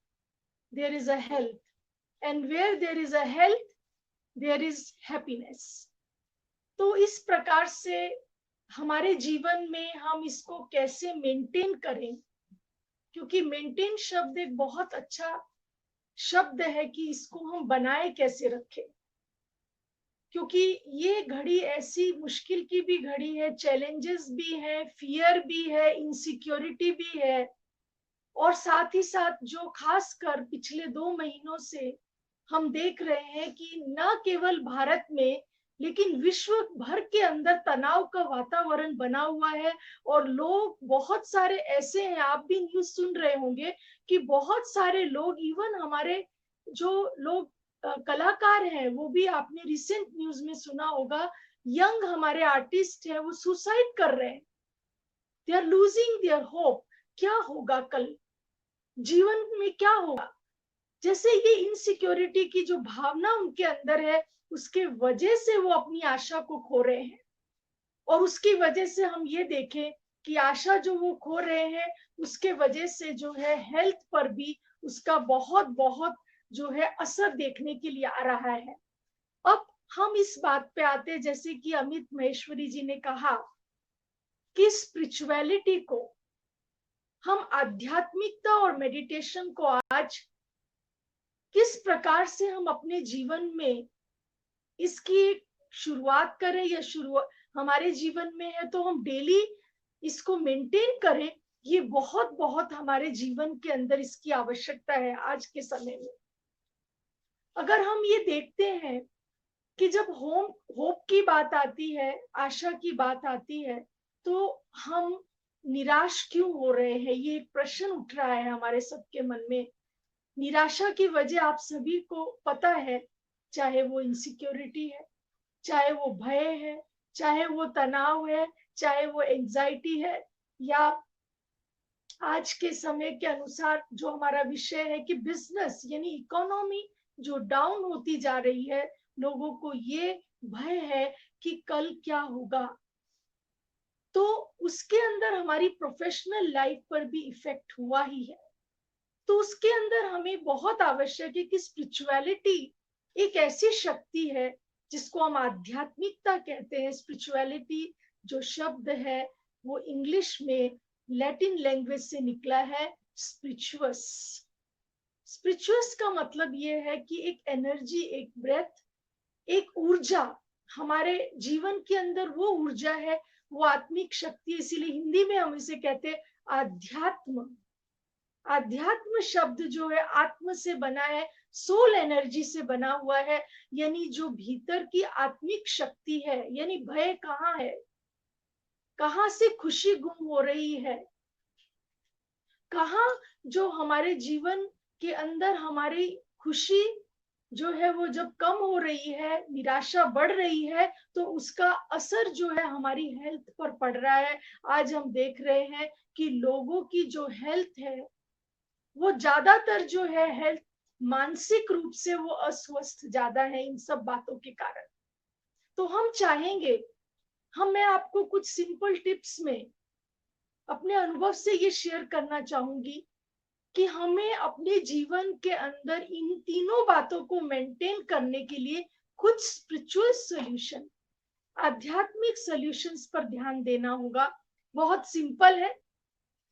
there is a health, and where there is a health there is happiness. तो इस प्रकार से हमारे जीवन में हम इसको कैसे मेंटेन करें, क्योंकि मेंटेन शब्द एक बहुत अच्छा शब्द है कि इसको हम बनाए कैसे रखें, क्योंकि ये घड़ी ऐसी मुश्किल की भी घड़ी है, चैलेंजेस भी है, फियर भी है, इनसिक्योरिटी भी है, और साथ ही साथ जो खासकर पिछले 2 महीनों से हम देख रहे हैं कि न केवल भारत में लेकिन विश्व भर के अंदर तनाव का वातावरण बना हुआ है, और लोग बहुत सारे ऐसे हैं, आप भी न्यूज़ सुन रहे होंगे कि बहुत सारे लोग, इवन हमारे जो लोग कलाकार हैं, वो भी आपने रिसेंट न्यूज़ में सुना होगा, यंग हमारे आर्टिस्ट हैं, वो सुसाइड कर रहे हैं। They are losing their hope. क्या होगा कल, जीवन में क्या होगा, जैसे ये इनसिक्योरिटी की जो भावना उनके अंदर है, उसके वजह से वो अपनी आशा को खो रहे हैं। और उसकी वजह से हम ये देखें कि आशा जो वो खो रहे हैं, उसके वजह से जो है हेल्थ पर भी उसका बहुत बहुत जो है असर देखने के लिए आ रहा है। अब हम इस बात पे आते, जैसे कि अमित महेश्वरी जी ने कहा कि स्पिरिचुअलिटी को, हम आध्यात्मिकता और मेडिटेशन को आज किस प्रकार से हम अपने जीवन में इसकी शुरुआत करें, या शुरुआत हमारे जीवन में है तो हम डेली इसको मेंटेन करें, ये बहुत बहुत हमारे जीवन के अंदर इसकी आवश्यकता है आज के समय में। अगर हम ये देखते हैं कि जब होप की बात आती है, आशा की बात आती है, तो हम निराश क्यों हो रहे हैं, ये एक प्रश्न उठ रहा है हमारे सबके मन में। निराशा की वजह आप सभी को पता है, चाहे वो इनसिक्योरिटी है, चाहे वो भय है, चाहे वो तनाव है, चाहे वो एंजाइटी है, या आज के समय के अनुसार जो हमारा विषय है कि बिजनेस यानी इकोनॉमी जो डाउन होती जा रही है, लोगों को ये भय है कि कल क्या होगा, तो उसके अंदर हमारी प्रोफेशनल लाइफ पर भी इफेक्ट हुआ ही है। तो उसके अंदर हमें बहुत आवश्यक है कि स्पिरिचुअलिटी एक ऐसी शक्ति है जिसको हम आध्यात्मिकता कहते हैं। स्पिरिचुअलिटी जो शब्द है वो इंग्लिश में लैटिन लैंग्वेज से निकला है, स्पिरिचुअस। स्पिरिचुअस का मतलब ये है कि एक एनर्जी, एक ब्रेथ, एक ऊर्जा हमारे जीवन के अंदर, वो ऊर्जा है, वो आत्मिक शक्ति। इसीलिए हिंदी में हम इसे कहते हैं आध्यात्म। आध्यात्म शब्द जो है आत्म से बना है, सोल एनर्जी से बना हुआ है, यानी जो भीतर की आत्मिक शक्ति है। यानी भय कहाँ है, कहाँ से खुशी गुम हो रही है, कहाँ जो हमारे जीवन के अंदर हमारी खुशी जो है वो जब कम हो रही है, निराशा बढ़ रही है, तो उसका असर जो है हमारी हेल्थ पर पड़ रहा है। आज हम देख रहे हैं कि लोगों की जो हेल्थ है वो ज्यादातर जो है हेल्थ, मानसिक रूप से वो अस्वस्थ ज्यादा है इन सब बातों के कारण। तो हम चाहेंगे, मैं आपको कुछ सिंपल टिप्स में अपने अनुभव से ये शेयर करना चाहूंगी कि हमें अपने जीवन के अंदर इन तीनों बातों को मेंटेन करने के लिए कुछ स्पिरिचुअल सॉल्यूशन, आध्यात्मिक सॉल्यूशंस पर ध्यान देना होगा। बहुत सिंपल है।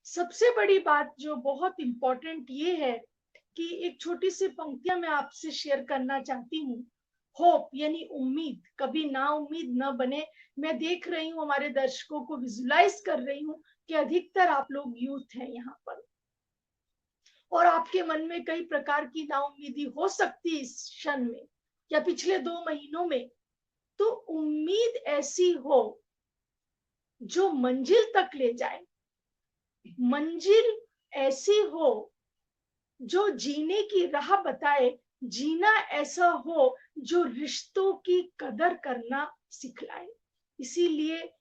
सबसे बड़ी बात जो बहुत इंपॉर्टेंट ये है कि एक छोटी सी पंक्तियां मैं आपसे शेयर करना चाहती हूँ। होप यानी उम्मीद, कभी ना उम्मीद न बने। मैं देख रही हूँ हमारे दर्शकों को, विजुलाइज कर रही हूँ कि अधिकतर आप लोग यूथ हैं यहाँ पर, और आपके मन में कई प्रकार की नाउम्मीदी हो सकती है इस क्षण में। या पिछले 2 महीनों में, तो उम्मीद ऐसी हो जो मंजिल तक ले जाए, मंजिल ऐसी हो जो जीने की राह बताए, जीना ऐसा हो जो रिश्तों की कदर करना सिखलाए। इसीलिए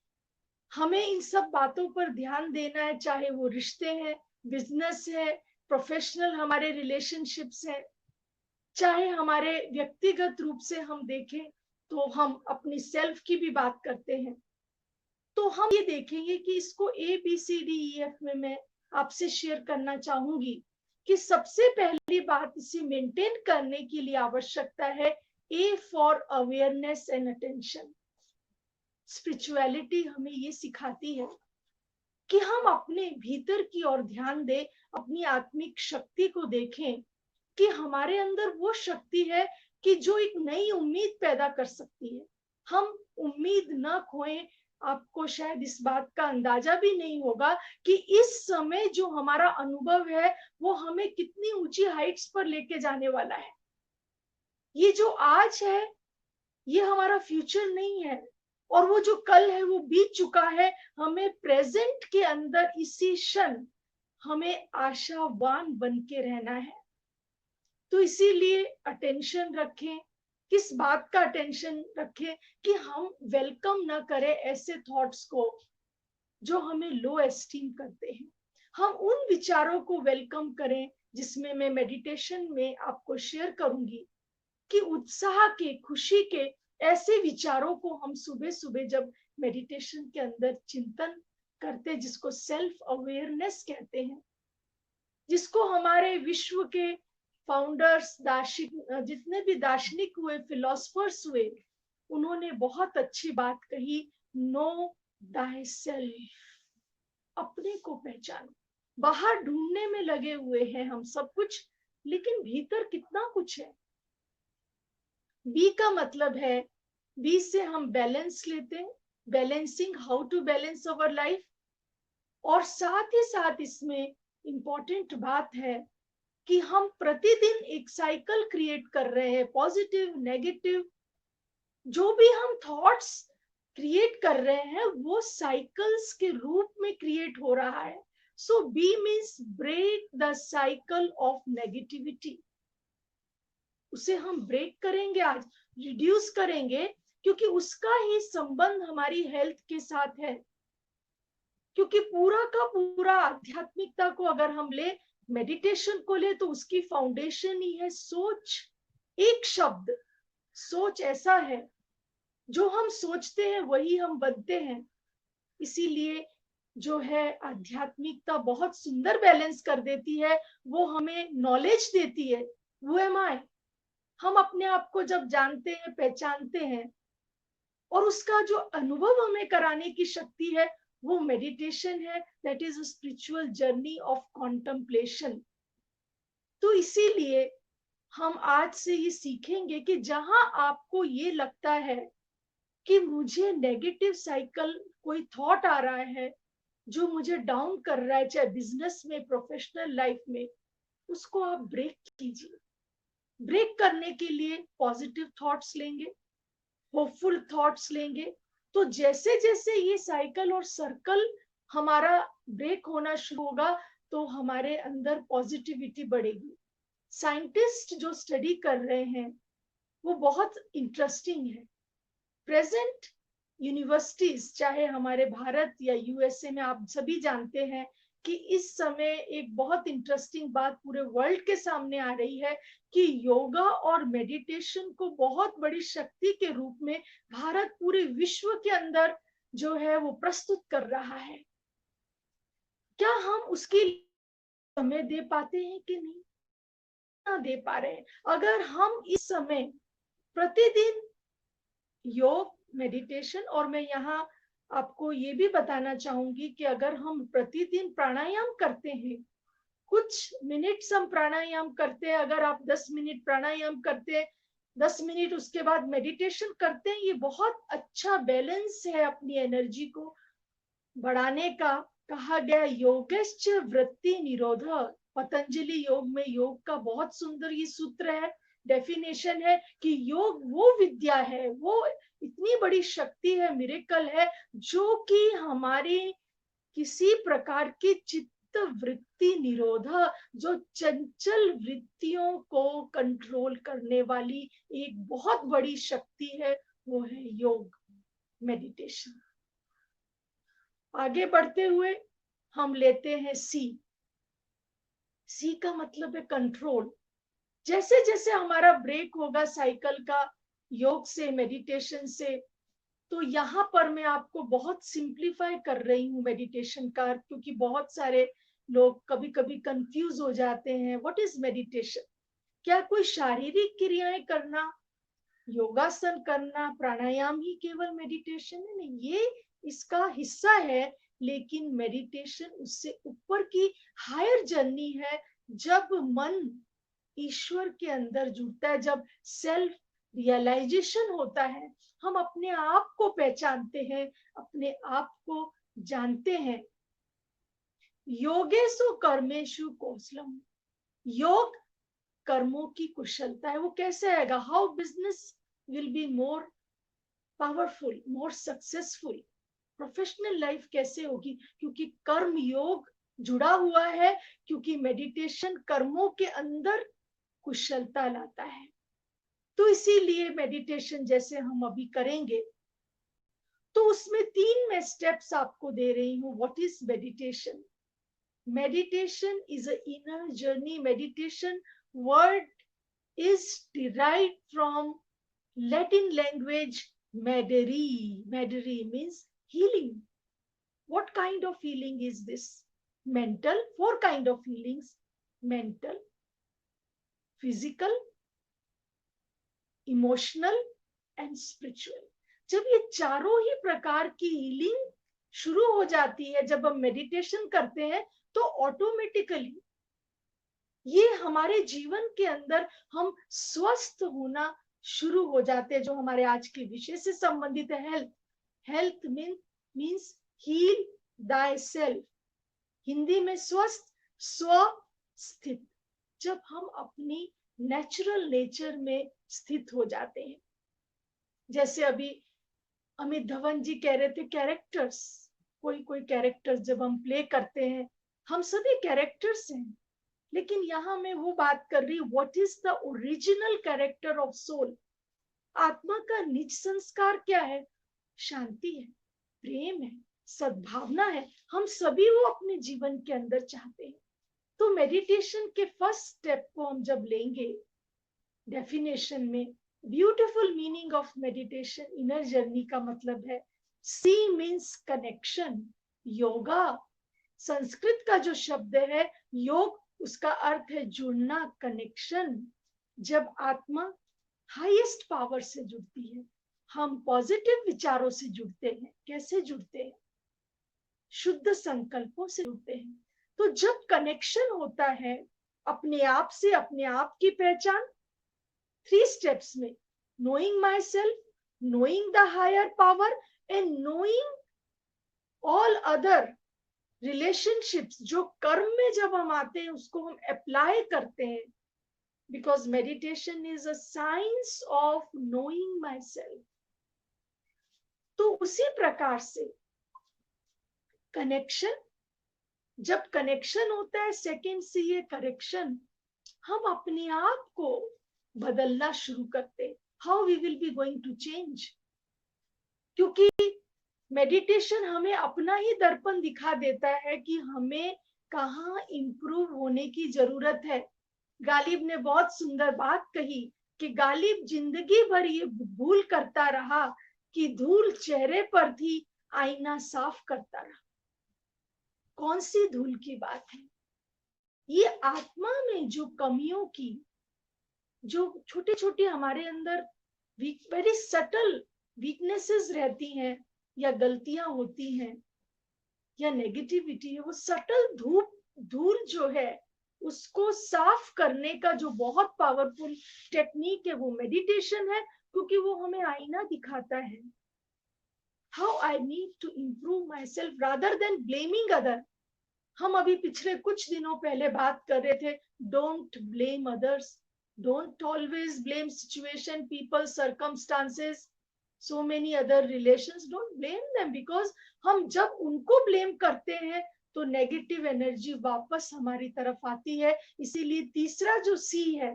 हमें इन सब बातों पर ध्यान देना है, चाहे वो रिश्ते हैं, बिजनेस है, प्रोफेशनल हमारे रिलेशनशिप्स है, चाहे हमारे व्यक्तिगत रूप से हम देखें तो हम अपनी सेल्फ की भी बात करते हैं। तो हम ये देखेंगे कि इसको ABCDEF में मैं आपसे शेयर करना चाहूंगी कि सबसे पहली बात इसे मेंटेन करने के लिए आवश्यकता है A for awareness and attention. Spirituality हमें ये सिखाती है कि हम अपने भीतर की ओर ध्यान दें, अपनी आत्मिक शक्ति को देखें कि हमारे अंदर वो शक्ति है कि जो एक नई उम्मीद पैदा कर सकती है। हम उम्मीद न खोएं। आपको शायद इस बात का अंदाजा भी नहीं होगा कि इस समय जो हमारा अनुभव है वो हमें कितनी ऊंची हाइट्स पर लेके जाने वाला है। ये जो आज है ये हमारा फ्यूचर नहीं है, और वो जो कल है वो बीत चुका है। हमें प्रेजेंट के अंदर इसी क्षण हमें आशावान बन के रहना है। तो इसीलिए अटेंशन रखें। किस बात का अटेंशन रखें कि हम वेलकम ना करें ऐसे थॉट्स को जो हमें लो एस्टीम करते हैं। हम उन विचारों को वेलकम करें जिसमें मैं मेडिटेशन में आपको शेयर करूंगी कि उत्साह के, खुशी के ऐसे विचारों को हम सुबह सुबह जब मेडिटेशन के अंदर चिंतन करते, जिसको सेल्फ अवेयरनेस कहते हैं, जिसको हमारे विश्व के फाउंडर्स, जितने भी दार्शनिक हुए, फिलोसफर्स हुए, उन्होंने बहुत अच्छी बात कही, नो दाई सेल्फ, अपने को पहचानो। बाहर ढूंढने में लगे हुए हैं हम सब कुछ, लेकिन भीतर कितना कुछ है। बी का मतलब है, बी से हम बैलेंस लेते हैं, balancing, how to balance our life. और साथ ही साथ इसमें इंपॉर्टेंट बात है कि हम प्रतिदिन एक साइकिल क्रिएट कर रहे हैं, पॉजिटिव, नेगेटिव, जो भी हम थॉट्स क्रिएट कर रहे हैं वो साइकिल्स के रूप में क्रिएट हो रहा है। So B means break the cycle of negativity. उसे हम ब्रेक करेंगे, आज रिड्यूस करेंगे, क्योंकि उसका ही संबंध हमारी हेल्थ के साथ है। क्योंकि पूरा का पूरा आध्यात्मिकता को अगर हम ले, मेडिटेशन को ले, तो उसकी फाउंडेशन ही है सोच। एक शब्द सोच ऐसा है, जो हम सोचते हैं वही हम बनते हैं। इसीलिए जो है आध्यात्मिकता बहुत सुंदर बैलेंस कर देती है, वो हमें नॉलेज देती है। वो एम आई, हम अपने आप को जब जानते हैं, पहचानते हैं, और उसका जो अनुभव हमें कराने की शक्ति है वो मेडिटेशन है। That is a spiritual journey of contemplation. तो इसीलिए हम आज से ये सीखेंगे कि जहां आपको ये लगता है कि मुझे नेगेटिव साइकिल, कोई थॉट आ रहा है जो मुझे डाउन कर रहा है, चाहे बिजनेस में, प्रोफेशनल लाइफ में, उसको आप ब्रेक कीजिए। ब्रेक करने के लिए पॉजिटिव थॉट्स लेंगे, होपफुल थॉट्स लेंगे, तो जैसे जैसे ये साइकिल और सर्कल हमारा ब्रेक होना शुरू होगा तो हमारे अंदर पॉजिटिविटी बढ़ेगी। साइंटिस्ट जो स्टडी कर रहे हैं वो बहुत इंटरेस्टिंग है। प्रेजेंट यूनिवर्सिटीज, चाहे हमारे भारत या यूएसए में, आप सभी जानते हैं कि इस समय एक बहुत इंटरेस्टिंग बात पूरे वर्ल्ड के सामने आ रही है कि योगा और मेडिटेशन को बहुत बड़ी शक्ति के रूप में भारत पूरे विश्व के अंदर जो है वो प्रस्तुत कर रहा है। क्या हम उसके समय दे पाते हैं कि नहीं? ना दे पा रहे हैं। अगर हम इस समय प्रतिदिन योग, मेडिटेशन, और मैं यहाँ आपको ये भी बताना चाहूंगी कि अगर हम प्रतिदिन प्राणायाम करते हैं, कुछ मिनट्स हम प्राणायाम करते हैं, अगर आप 10 मिनट प्राणायाम करते हैं, 10 मिनट उसके बाद मेडिटेशन करते हैं, ये बहुत अच्छा बैलेंस है अपनी एनर्जी को बढ़ाने का। कहा गया योगश्च वृत्ति निरोध, पतंजलि योग में योग का बहुत सुंदर ये सूत्र है डेफिनेशन है कि योग वो विद्या है, वो इतनी बड़ी शक्ति है, मिरेकल है, जो कि हमारी किसी प्रकार की चित्त वृत्ति निरोध, जो चंचल वृत्तियों को कंट्रोल करने वाली एक बहुत बड़ी शक्ति है, वो है योग, मेडिटेशन। आगे बढ़ते हुए हम लेते हैं सी। सी का मतलब है कंट्रोल। जैसे जैसे हमारा ब्रेक होगा साइकिल का, योग से, मेडिटेशन से, तो यहाँ पर मैं आपको बहुत सिंप्लीफाई कर रही हूँ मेडिटेशन का, क्योंकि बहुत सारे लोग कभी कभी कंफ्यूज हो जाते हैं। What is meditation? क्या कोई शारीरिक क्रियाएं करना, योगासन करना, प्राणायाम ही केवल मेडिटेशन है? नहीं, ये इसका हिस्सा है, लेकिन मेडिटेशन उससे ऊपर की हायर जर्नी है। जब मन ईश्वर के अंदर जुड़ता है, जब सेल्फ रियलाइजेशन होता है, हम अपने आप को पहचानते हैं, अपने आप को जानते हैं। योगेशु कर्मेशु कौशलम, योग कर्मों की कुशलता है। वो कैसे आएगा? How business will be more powerful, more successful, professional life कैसे होगी? क्योंकि कर्म योग जुड़ा हुआ है, क्योंकि मेडिटेशन कर्मों के अंदर कुशलता लाता है। तो इसीलिए मेडिटेशन जैसे हम अभी करेंगे, तो उसमें 3 मैं स्टेप्स आपको दे रही हूँ। What is meditation? Meditation is a inner journey. Meditation word is derived from Latin language medere. Medere means healing. What kind of healing is this? Mental, 4 kind of healings: mental, physical, emotional and spiritual. जब ये चारों ही प्रकार की हीलिंग शुरू हो जाती है, जब हम मेडिटेशन करते हैं, तो ऑटोमेटिकली ये हमारे जीवन के अंदर हम स्वस्थ होना शुरू हो जाते हैं। जो हमारे आज के विषय से संबंधित है, health. Health means heal thy self, Hindi में स्वस्थ, स्वस्थित। जब हम अपनी नेचुरल नेचर में स्थित हो जाते हैं, जैसे अभी अमित धवन जी कह रहे थे, कैरेक्टर्स, कोई कोई कैरेक्टर्स जब हम प्ले करते हैं, हम सभी कैरेक्टर्स हैं, लेकिन यहां मैं वो बात कर रही हूँ, what is the original character of soul? आत्मा का निज संस्कार क्या है? शांति है, प्रेम है, सद्भावना है। हम सभी वो अपने जीवन के अंदर चाहते हैं। तो मेडिटेशन के फर्स्ट स्टेप को हम जब लेंगे, डेफिनेशन में beautiful meaning of meditation, inner journey का मतलब है सी मीन्स कनेक्शन। योगा संस्कृत का जो शब्द है, योग उसका अर्थ है जुड़ना, कनेक्शन। जब आत्मा हाईएस्ट पावर से जुड़ती है, हम पॉजिटिव विचारों से जुड़ते हैं। कैसे जुड़ते हैं? शुद्ध संकल्पों से जुड़ते हैं। तो जब कनेक्शन होता है अपने आप से, अपने आप की पहचान 3 स्टेप्स में, knowing my self, knowing the higher power and knowing all other relationships. जो कर्म में जब हम आते हैं, उसको हम अप्लाई करते हैं, because meditation is a science of knowing my self. तो उसी प्रकार से कनेक्शन, जब कनेक्शन होता है, सेकेंड सी है करेक्शन। हम अपने आप को बदलना शुरू करते हैं। How we will be going to change? क्योंकि मेडिटेशन हमें अपना ही दर्पण दिखा देता है कि हमें कहाँ इंप्रूव होने की जरूरत है। गालिब ने बहुत सुंदर बात कही कि गालिब जिंदगी भर ये भूल करता रहा कि धूल चेहरे पर थी, आईना साफ करता रहा। कौन सी धूल की बात है? ये आत्मा में जो कमियों की, जो छोटे छोटे हमारे अंदर वेरी सटल वीकनेसेस रहती हैं, या गलतियां होती हैं, या नेगेटिविटी है, वो सटल धूल जो है, उसको साफ करने का जो बहुत पावरफुल टेक्निक है, वो मेडिटेशन है। क्योंकि वो हमें आईना दिखाता है, how I need to improve my self rather than blaming other. हम अभी पिछले कुछ दिनों पहले बात कर रहे थे, don't blame others, Don't always blame situation, people, circumstances, so many other relations. Don't blame them, because हम जब उनको ब्लेम करते हैं तो नेगेटिव एनर्जी वापस हमारी तरफ आती है. इसीलिए तीसरा जो सी है,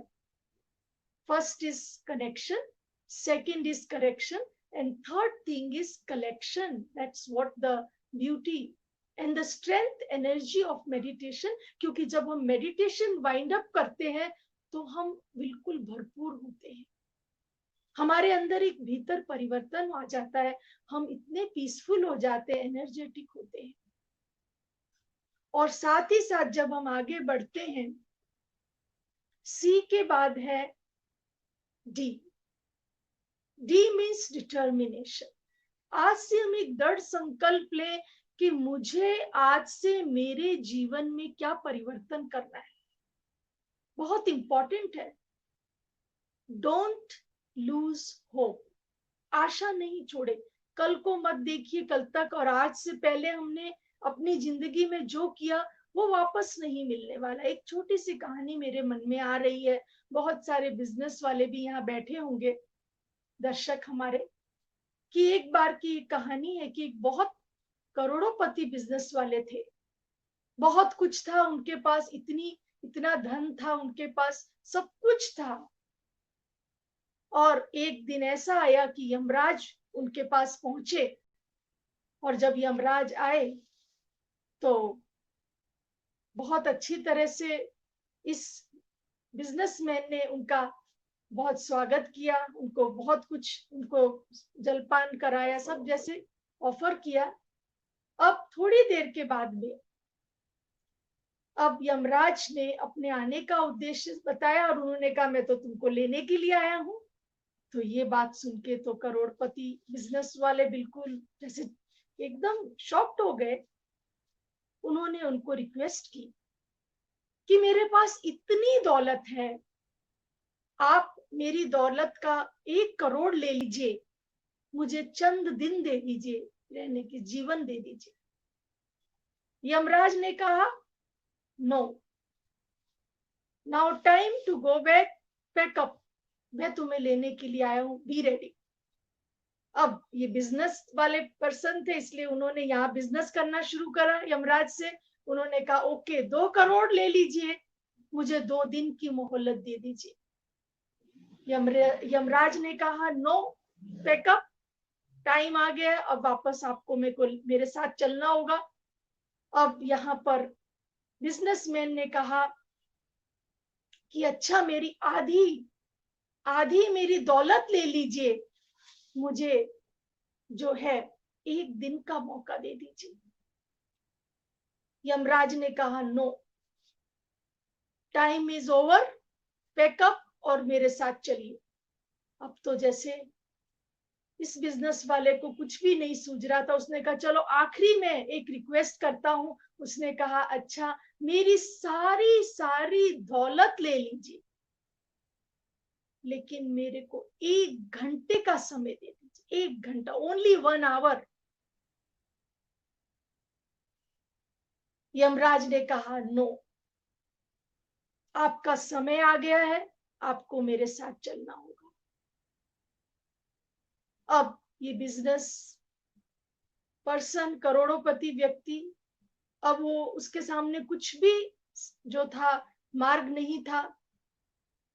first is connection, second is correction, and third thing is collection. That's what the beauty and the strength energy of meditation. क्योंकि जब हम meditation wind up करते हैं तो हम बिल्कुल भरपूर होते हैं, हमारे अंदर एक भीतर परिवर्तन आ जाता है, हम इतने पीसफुल हो जाते हैं, एनर्जेटिक होते हैं. और साथ ही साथ जब हम आगे बढ़ते हैं, सी के बाद है डी. D means determination. आज से हम एक दृढ़ संकल्प लें कि मुझे आज से मेरे जीवन में क्या परिवर्तन करना है. बहुत इंपॉर्टेंट है. Don't lose hope. आशा नहीं छोड़े. कल को मत देखिए कल तक, और आज से पहले हमने अपनी जिंदगी में जो किया वो वापस नहीं मिलने वाला. एक छोटी सी कहानी मेरे मन में आ रही है. बहुत सारे बिजनेस वाले भी यहाँ बैठे होंगे, दर्शक हमारे, कि एक बार की कहानी है कि एक बहुत करोड़ोंपति बिजनेस वाले थे. बहुत कुछ था उनके पास, इतना धन था उनके पास, सब कुछ था. और एक दिन ऐसा आया कि यमराज उनके पास पहुंचे, और जब यमराज आए तो बहुत अच्छी तरह से इस बिजनेसमैन ने उनका बहुत स्वागत किया, उनको बहुत कुछ, उनको जलपान कराया, सब जैसे ऑफर किया. अब थोड़ी देर के बाद में अब यमराज ने अपने आने का उद्देश्य बताया, और उन्होंने कहा मैं तो तुमको लेने के लिए आया हूं. तो ये बात सुन के तो करोड़पति बिजनेस वाले बिल्कुल जैसे एकदम शॉक्ड हो गए. उन्होंने उनको रिक्वेस्ट की कि मेरे पास इतनी दौलत है, आप मेरी दौलत का 1 करोड़ ले लीजिए, मुझे चंद दिन दे दीजिए, रहने के जीवन दे दीजिए. यमराज ने कहा no, now time to go back, pack up, मैं तुम्हें लेने के लिए आया हूं, बी रेडी. अब ये बिजनेस वाले पर्सन थे, इसलिए उन्होंने यहाँ बिजनेस करना शुरू करा यमराज से. उन्होंने कहा ओके 2 करोड़ ले लीजिए, मुझे 2 दिन की मोहलत दे दीजिए. यमराज ने कहा नो, पैकअप, टाइम आ गया, अब वापस आपको मेरे साथ चलना होगा. अब यहाँ पर बिजनेसमैन ने कहा कि अच्छा मेरी आधी मेरी दौलत ले लीजिए, मुझे जो है 1 दिन का मौका दे दीजिए. यमराज ने कहा no, time is over, pack up और मेरे साथ चलिए. अब तो जैसे इस बिजनेस वाले को कुछ भी नहीं सूझ रहा था. उसने कहा चलो आखिरी में एक रिक्वेस्ट करता हूं. उसने कहा अच्छा मेरी सारी दौलत ले लीजिए, लेकिन मेरे को 1 घंटे का समय दे दीजिए. 1 घंटा, ओनली 1 आवर. यमराज ने कहा नो, आपका समय आ गया है, आपको मेरे साथ चलना होगा. अब ये बिजनेस पर्सन, करोड़ोंपति व्यक्ति, अब वो उसके सामने कुछ भी जो था मार्ग नहीं था.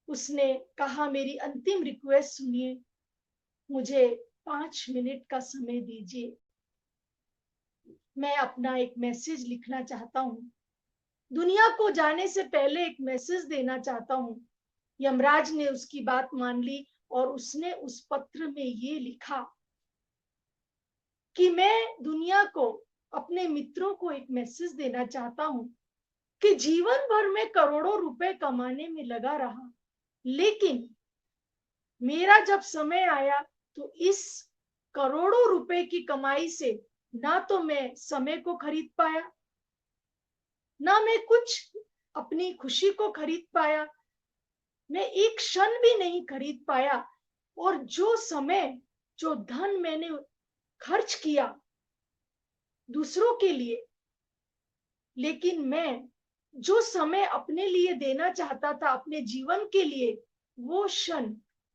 उसने कहा मेरी अंतिम रिक्वेस्ट सुनिए, मुझे 5 मिनट का समय दीजिए, मैं अपना एक मैसेज लिखना चाहता हूं, दुनिया को जाने से पहले एक मैसेज देना चाहता हूं. यमराज ने उसकी बात मान ली और उसने उस पत्र में ये लिखा कि मैं दुनिया को, अपने मित्रों को एक मैसेज देना चाहता हूं कि जीवन भर में करोड़ों रुपए कमाने में लगा रहा, लेकिन मेरा जब समय आया तो इस करोड़ों रुपए की कमाई से ना तो मैं समय को खरीद पाया, ना मैं कुछ अपनी खुशी को खरीद पाया, मैं एक क्षण भी नहीं खरीद पाया. और जो समय, जो धन मैंने खर्च किया दूसरों के लिए, लेकिन मैं जो समय अपने लिए देना चाहता था, अपने जीवन के लिए, वो क्षण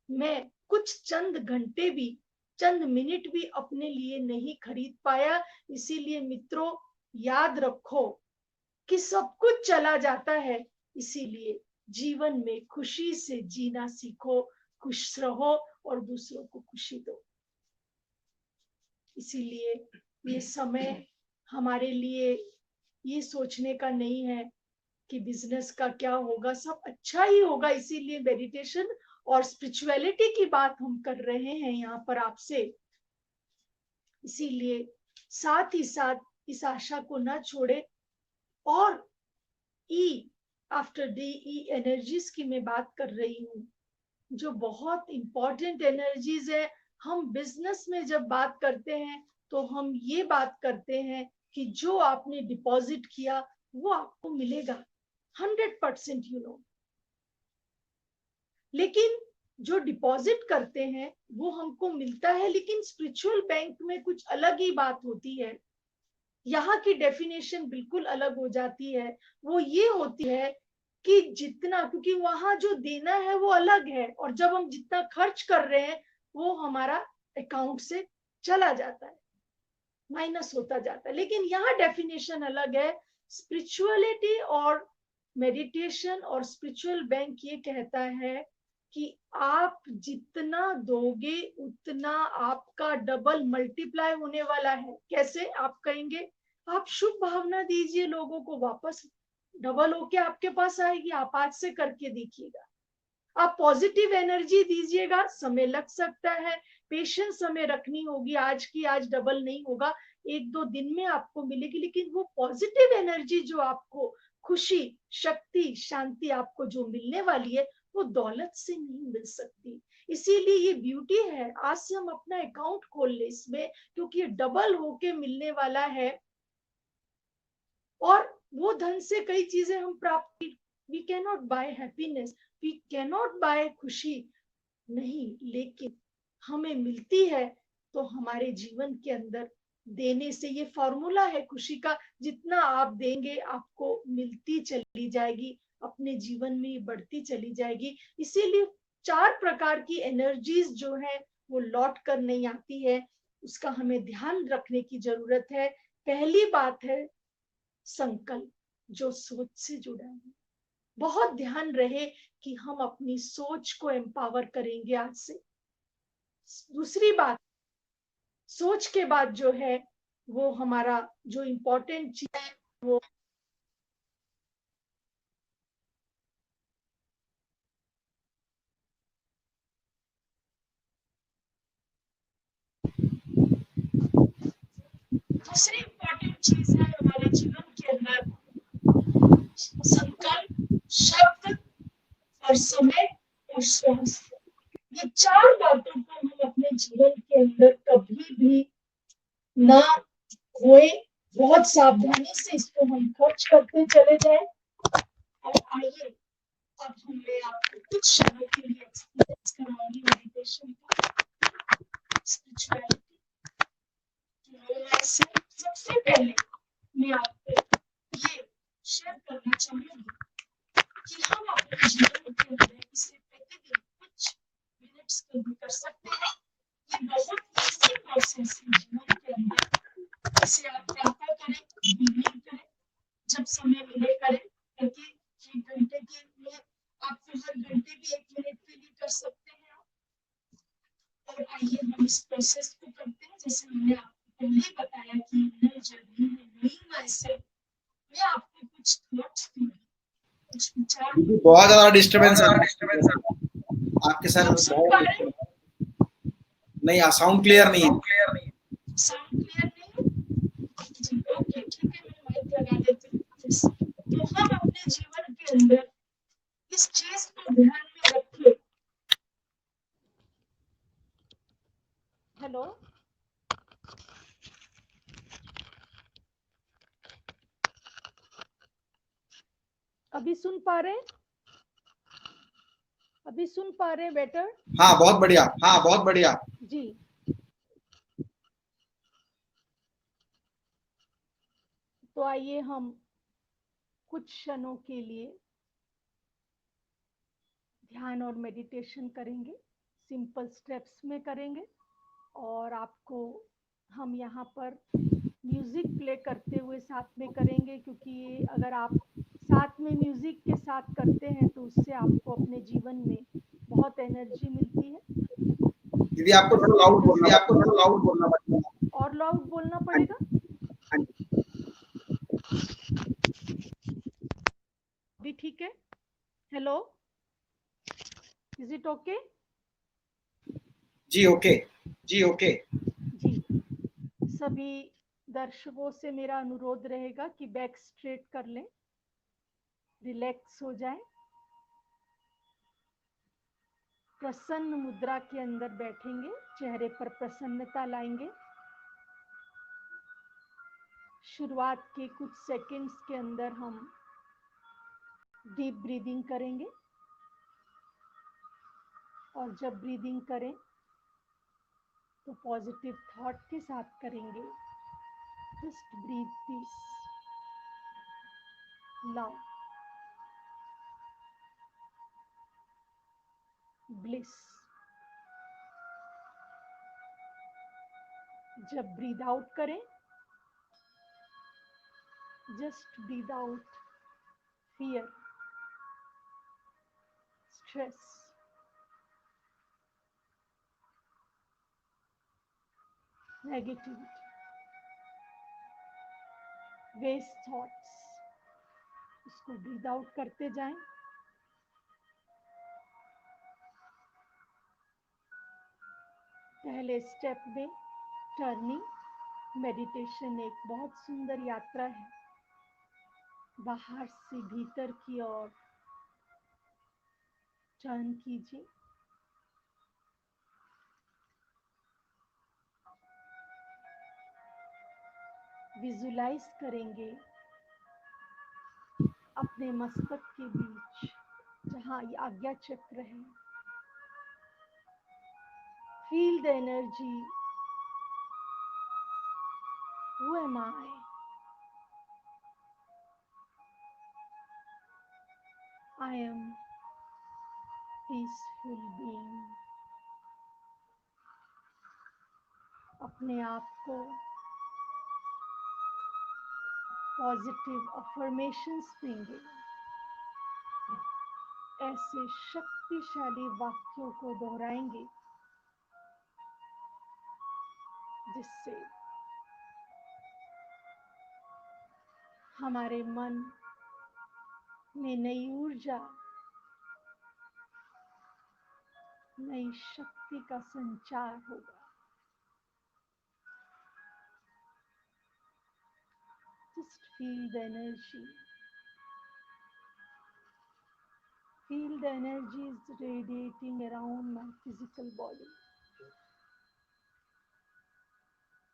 मैं कुछ चंद घंटे भी, चंद मिनट भी अपने लिए नहीं खरीद पाया। इसीलिए मित्रों, याद रखो कि सब कुछ चला जाता है, इसीलिए जीवन में खुशी से जीना सीखो, खुश रहो और दूसरों को खुशी दो। इसीलिए ये समय हमारे लिए ये सोचने का नहीं है कि बिजनेस का क्या होगा, सब अच्छा ही होगा। इसीलिए मेडिटेशन और स्पिरिचुअलिटी की बात हम कर रहे हैं यहाँ पर आपसे। इसीलिए साथ ही साथ इस आशा को ना छोड़े। और ई, आफ्टर डी ई एनर्जीज की मैं बात कर रही हूँ, जो बहुत इंपॉर्टेंट एनर्जीज है। हम बिजनेस में जब बात करते हैं तो हम ये बात करते हैं कि जो आपने डिपॉजिट किया वो आपको मिलेगा 100%, लेकिन जो डिपॉजिट करते हैं वो हमको मिलता है। लेकिन स्पिरिचुअल बैंक में कुछ अलग ही बात होती है। यहाँ की डेफिनेशन बिल्कुल अलग हो जाती है। वो ये होती है कि जितना, क्योंकि वहां जो देना है वो अलग है, और जब हम जितना खर्च कर रहे हैं वो हमारा अकाउंट से चला जाता है, माइनस होता जाता है। लेकिन यहाँ डेफिनेशन अलग है। स्पिरिचुअलिटी और मेडिटेशन और स्पिरिचुअल बैंक ये कहता है कि आप जितना दोगे उतना आपका डबल मल्टीप्लाई होने वाला है। कैसे आप कहेंगे? आप शुभ भावना दीजिए, लोगों को वापस डबल होके आपके पास आएगी। आप आज से करके देखिएगा। आप पॉजिटिव एनर्जी दीजिएगा, समय लग सकता है, पेशेंस हमें रखनी होगी। आज की आज डबल नहीं होगा, 1-2 दिन में आपको मिलेगी। लेकिन वो पॉजिटिव एनर्जी जो आपको खुशी, शक्ति, शांति आपको जो मिलने वाली है वो दौलत से नहीं मिल सकती। इसीलिए ये ब्यूटी है, आज से हम अपना अकाउंट खोल ले इसमें, क्योंकि ये डबल होके मिलने वाला है। और वो धन से कई चीजें हम प्राप्त, we can not buy happiness, we can not buy खुशी नहीं, लेकिन हमें मिलती है तो हमारे जीवन के अंदर देने से। ये फॉर्मूला है खुशी का, जितना आप देंगे आपको मिलती चली जाएगी, अपने जीवन में बढ़ती चली जाएगी। इसीलिए 4 प्रकार की एनर्जीज जो है वो लौट कर नहीं आती है, उसका हमें ध्यान रखने की जरूरत है। पहली बात है संकल्प, जो सोच से जुड़ा है। बहुत ध्यान रहे कि हम अपनी सोच को एम्पावर करेंगे आज से। दूसरी बात, सोच के बाद जो है वो हमारा जो इम्पोर्टेंट चीज है वो दूसरी इम्पोर्टेंट चीज है हमारे जीवन के अंदर संकल्प, शब्द और समय और स्वास्थ्य। ये 4 बातों को हम अपने जीवन के अंदर कभी भी ना खोए। बहुत सावधानी से इसको हम खर्च करते चले जाए। और आइए अब मैं आपको कुछ क्षणों के लिए एक्सपीरियंस कराऊंगी मेडिटेशन का, स्पिरिचुअलिटी। सबसे पहले मैं आपको ये शेयर करना चाहूंगी कि हम अपने जीवन के अंदर इसे प्रतिदिन कुछ मिनट्स के भी कर सकते हैं। ये बहुत इजी प्रोसेस है जीवन के अंदर। इसे आप प्रातः करें, इवनिंग करें, जब समय मिले करें। क्योंकि 1 घंटे के लिए आपको हर घंटे भी 1 मिनट के लिए कर सकते हैं आप। और आइए हम इस प्रोसेस को करते हैं। जैसे हमने आपको पहले ही बताया कि नई जर्नी है, नई वैसे मैं आपको कुछ थॉट्स दूंगी, कुछ विचार। बहुत ज्यादा डिस्टरबेंस है आपके साथ। आप सुन पा रहे हैं? नहीं, साउंड क्लियर नहीं है। साउंड क्लियर नहीं है जी? ओके, ठीक है, मैं माइक लगा देती हूँ। तो हम अपने जीवन के अंदर इस चीज को ध्यान में रखिए। हेलो, अभी सुन पा रहे हैं? अभी सुन पा रहे हैं बेटर? हाँ बहुत बढ़िया, हाँ बहुत बढ़िया जी। तो आइए हम कुछ क्षणों के लिए ध्यान और मेडिटेशन करेंगे, सिंपल स्टेप्स में करेंगे। और आपको हम यहाँ पर म्यूज़िक प्ले करते हुए साथ में करेंगे, क्योंकि अगर आप साथ में म्यूज़िक के साथ करते हैं तो उससे आपको अपने जीवन में बहुत एनर्जी मिलती है। दीदी आपको थोड़ा लाउड बोलना पड़ेगा। और लाउड बोलना हाँ जी, पड़ेगा। हाँ जी। भी ठीक है। Hello, is it okay? जी ओके। जी, सभी दर्शकों से मेरा अनुरोध रहेगा कि बैक स्ट्रेट कर लें, रिलैक्स हो जाएं, प्रसन्न मुद्रा के अंदर बैठेंगे, चेहरे पर प्रसन्नता लाएंगे। शुरुआत के कुछ सेकंड्स के अंदर हम डीप ब्रीदिंग करेंगे, और जब ब्रीदिंग करें तो पॉजिटिव थॉट के साथ करेंगे। Just breathe peace, love, bliss. जब ब्रीद आउट करें, just breathe out fear, stress, negativity, waste thoughts, उसको ब्रीद आउट करते जाएं। पहले स्टेप में टर्निंग मेडिटेशन एक बहुत सुंदर यात्रा है, बाहर से भीतर की ओर टर्न कीजिए। विजुलाइज करेंगे अपने मस्तक के बीच जहां ये आज्ञा चक्र है, feel the energy. Who am I? I am peaceful being. अपने आप को पॉजिटिव अफर्मेशंस देंगे, ऐसे शक्तिशाली वाक्यों को दोहराएंगे जिससे हमारे मन में नई ऊर्जा, नई शक्ति का संचार होगा। Just feel the energy. Feel the energy is radiating around my physical body.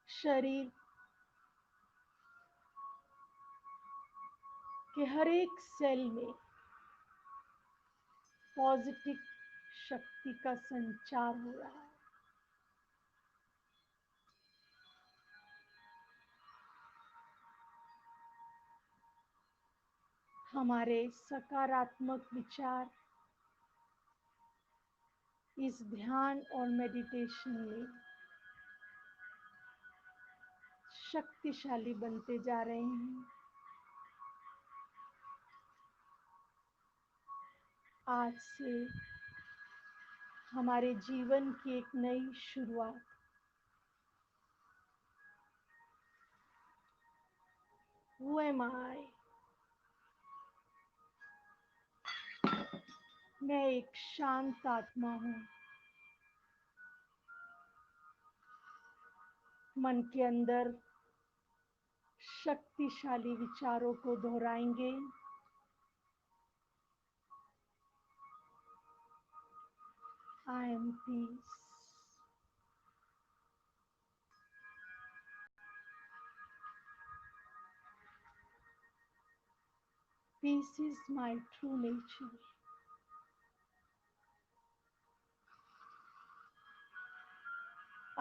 शरीर के हर एक सेल में पॉजिटिव शक्ति का संचार हो रहा है। हमारे सकारात्मक विचार इस ध्यान और मेडिटेशन में शक्तिशाली बनते जा रहे हैं। आज से हमारे जीवन की एक नई शुरुआत। Who am I? मैं एक शांत आत्मा हूँ। मन के अंदर शक्तिशाली विचारों को दोहराएंगे। I am peace. Peace is my true nature.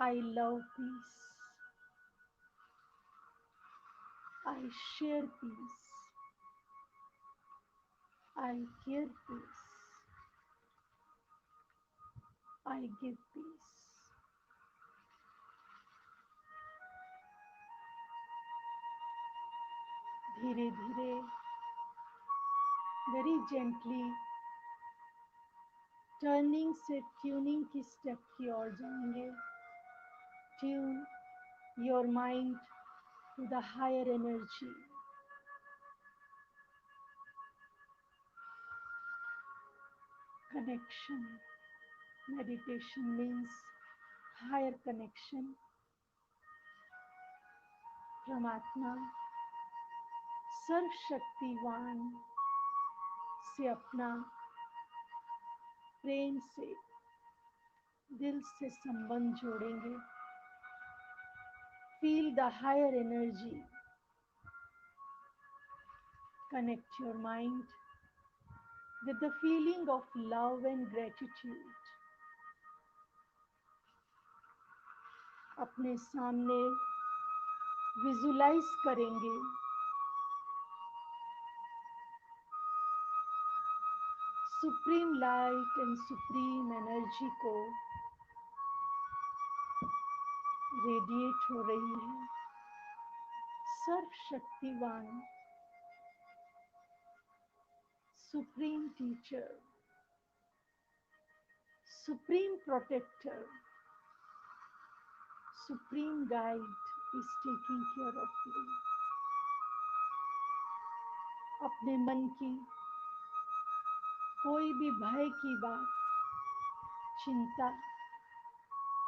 I love peace. I share peace. I care peace. I give peace. धीरे धीरे very gently टर्निंग से ट्यूनिंग की स्टेप की ओर जाएंगे. Tune your mind to the higher energy. Connection. Meditation means higher connection. परमात्मा सर्वशक्तिवान से अपना प्रेम से दिल से संबंध जोड़ेंगे. Feel the higher energy. Connect your mind with the feeling of love and gratitude. अपने सामने विजुलाइज करेंगे supreme light and supreme energy को रेडिएट हो रही है. सर्वशक्तिवान supreme teacher, supreme protector, supreme guide is taking care of you. अपने मन की कोई भी भय की बात, चिंता,